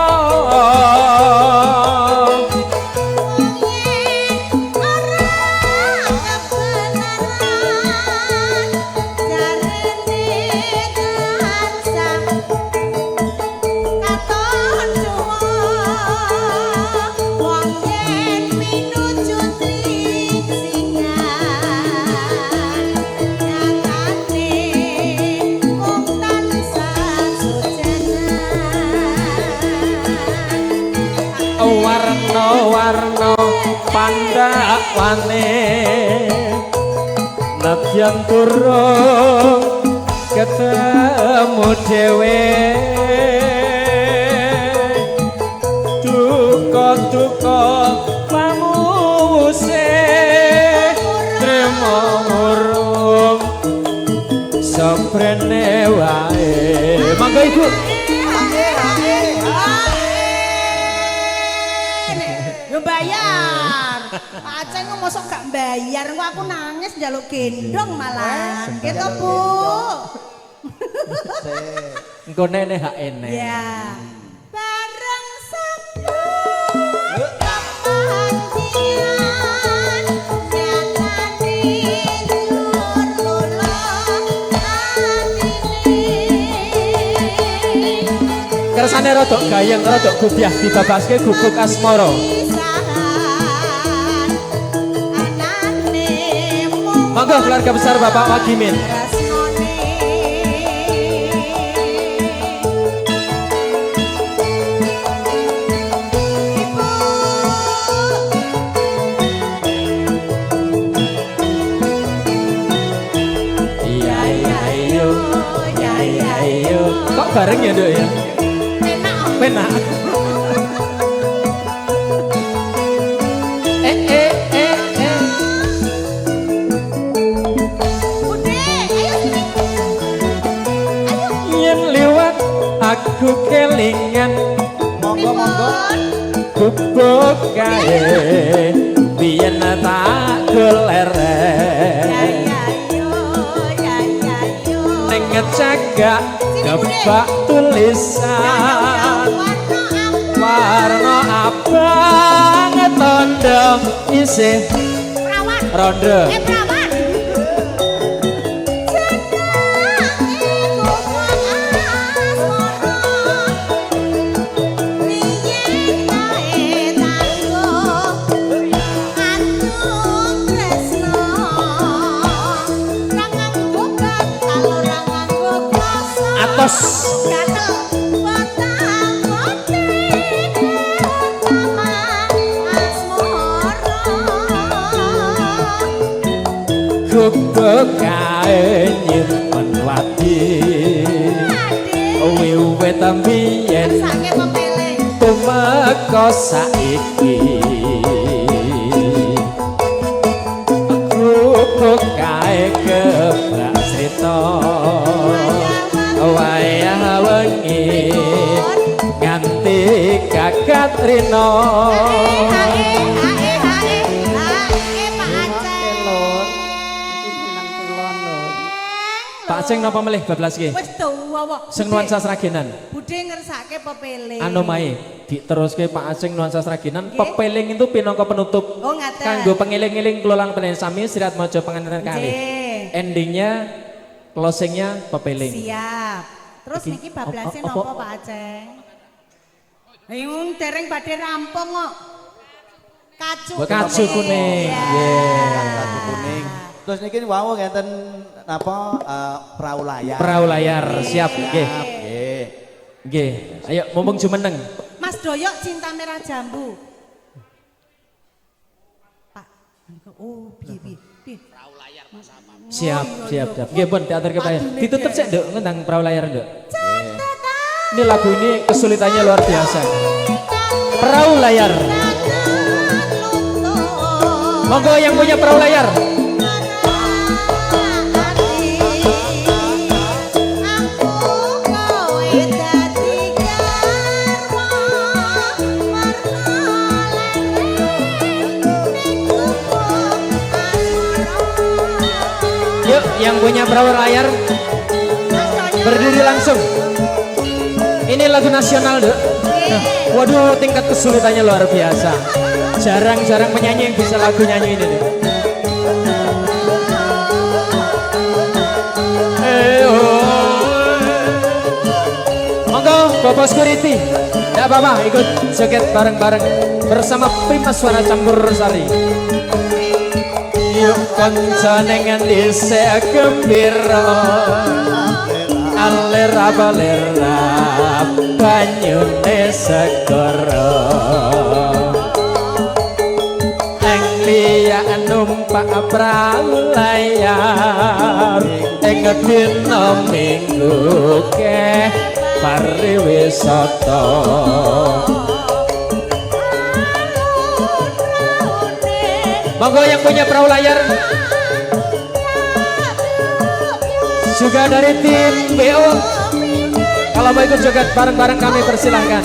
warna-warna pandakwane nadyan durung ketemu dhewe duka-duka pamuse trimo urung sabrene wae mangga Ibu. Yo bayar. Pak Aceh kok mosok gak bayar, kok aku nangis njaluk gendong malah. Gitu, Bu. Engko nenek hak enek. Ya. Bareng sapa kepancian nyatane jur lolo atine. Kersane rodok gayeng rodok gubyah dibabaske gubuk asmara. Monggo keluarga besar Bapak Wagimin. Iya iya iyo, iya iya iyo. Kok bareng ya Dok ya? Penak. Yen liwat aku kelingan Monggo-monggo. gubuk kae biyen tak goleren ning ngecagak gebak tulisan warna abang tondo isih rondo Bos. Gatel. Guguk kae nyimpen wadi wiwit mbiyen Sake pepele. tumeka saiki guguk kae kebak crita wayah wengi nganti gagat rina Pak Aceng napa melih bablas iki? Wis tuwa wae. Sing nuansa sragenan. Budhe ngersake pepele. Anu mae diteruske Pak Aceng nuansa sragenan pepeling itu pinangka penutup. Oh ngaten. Kanggo pengiling-iling kelulang penen sami sirat maca panganten kali. Nggih. Endingnya closingnya pepeling. Siap. Terus Iki, niki bablase apa? napa Pak Aceng? Ayun dereng badhe rampung kok. Kacu kuning. Kacu kuning. Terus niki wau ngenten napa perahu layar. Perahu layar siap nggih. Nggih. Nggih. Ayo mumpung jumeneng. Mas Doyok cinta merah jambu. Pak. Oh, piye. Siap. Nggih pun teater kebayar. Ditutup sik Nduk ngundang perahu layar Nduk. Ini lagu ini kesulitannya luar biasa. Perahu layar. Monggo yang punya perahu layar. Yuk, yang punya perahu layar berdiri langsung. Ini lagu nasional, Dok. Nah, waduh, tingkat kesulitannya luar biasa. Jarang-jarang penyanyi yang bisa lagu nyanyi ini, Dok. Monggo, Bapak Security. Tidak apa-apa, ikut joget bareng-bareng bersama Prima Suara Campur Sari. Yuk kancane ngendi sek gembira alera balera banyune segara ing liya numpak perahu layar ing dina minggu ke pariwisata monggo yang punya perahu layar juga dari tim BO kalau mau ikut joget bareng-bareng kami persilahkan.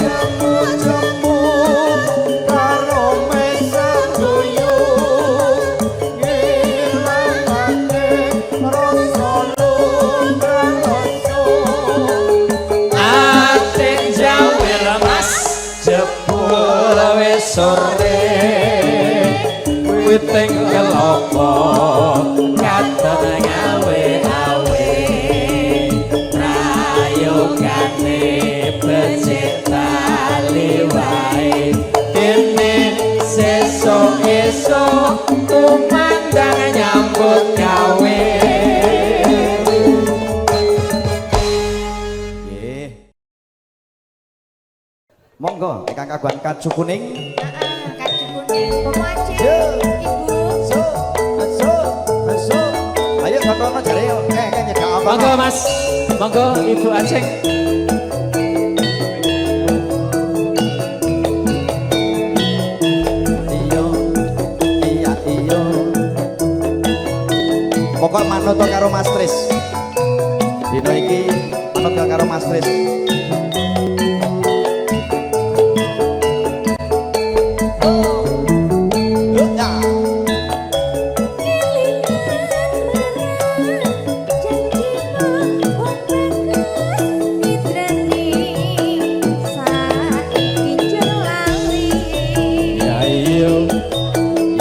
Atik jawir mas jebul wis sore witing kelopo katon gawe awe prayogane becik tali wae dene sesuk-esuk kumandang nyambut gawe Nggih. Monggo ingkang kagungan kacu kuning. Kacu kuning. Pemacet. Ibu. Masuk. Ayo kono jare nyedak apa. monggo mas monggo Ibu Aceng Iya. Pokok manut karo Mas Tris. Dino iki manut karo Mas Tris.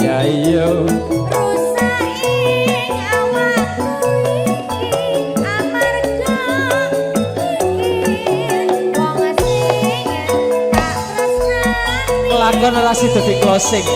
ya iya lakon rasi dadi closing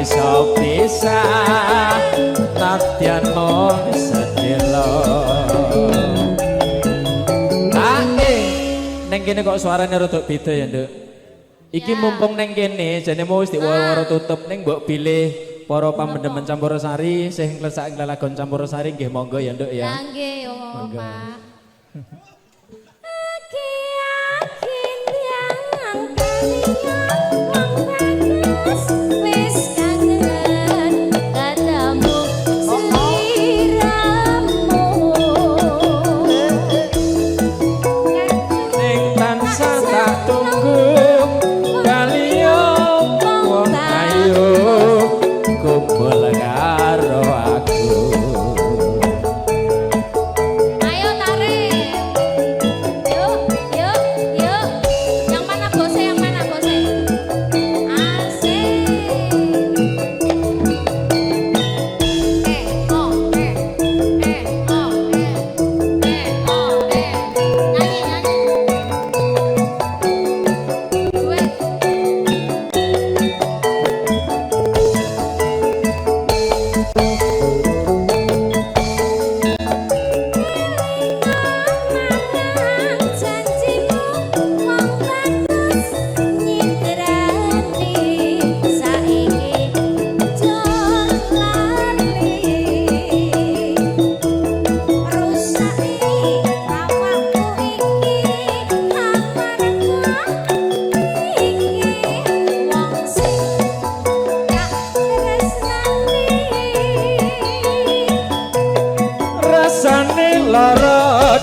bisa pisah nadyan mung sedelo. Neng kene kok suarane rada beda ya, Nduk. Iki mumpung neng kene jane mau wis diworo-woro tutup ning mbok pilih para pamendemen Campurasari sing nglesak lelagon Campurasari nggih monggo ya, Nduk ya. Nggih, yo Pak.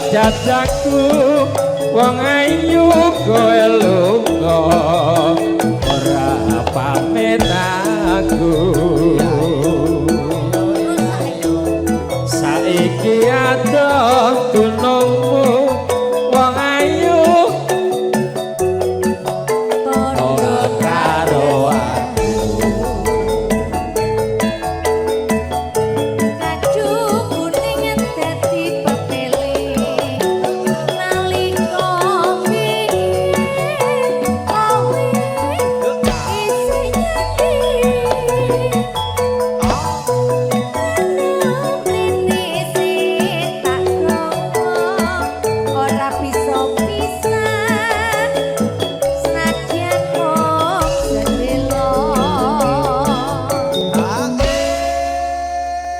Jadaku wong ayu kowe lunga ora pamit aku saiki adoh tunungmu wong ayu ora karo aku Kaju kuning dadi pepele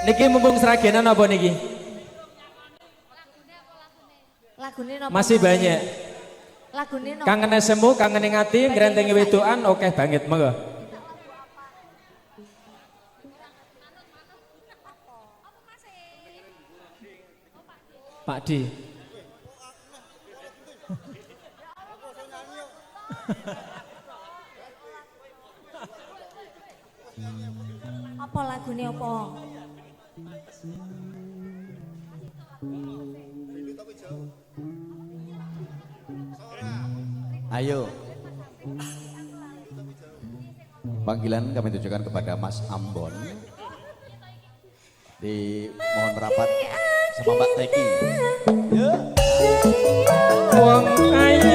Niki mumpung seragenan apa niki? Lagune napa? Masih banyak. Lagune napa? Kangen semu, kangen ing ati, ngrentengi wedokan oke banget monggo. Pak Di. Apa lagune apa? Ayo. Panggilan kami tujukan kepada Mas Ambon. Mohon merapat sama Mbak Teki. Wong ayu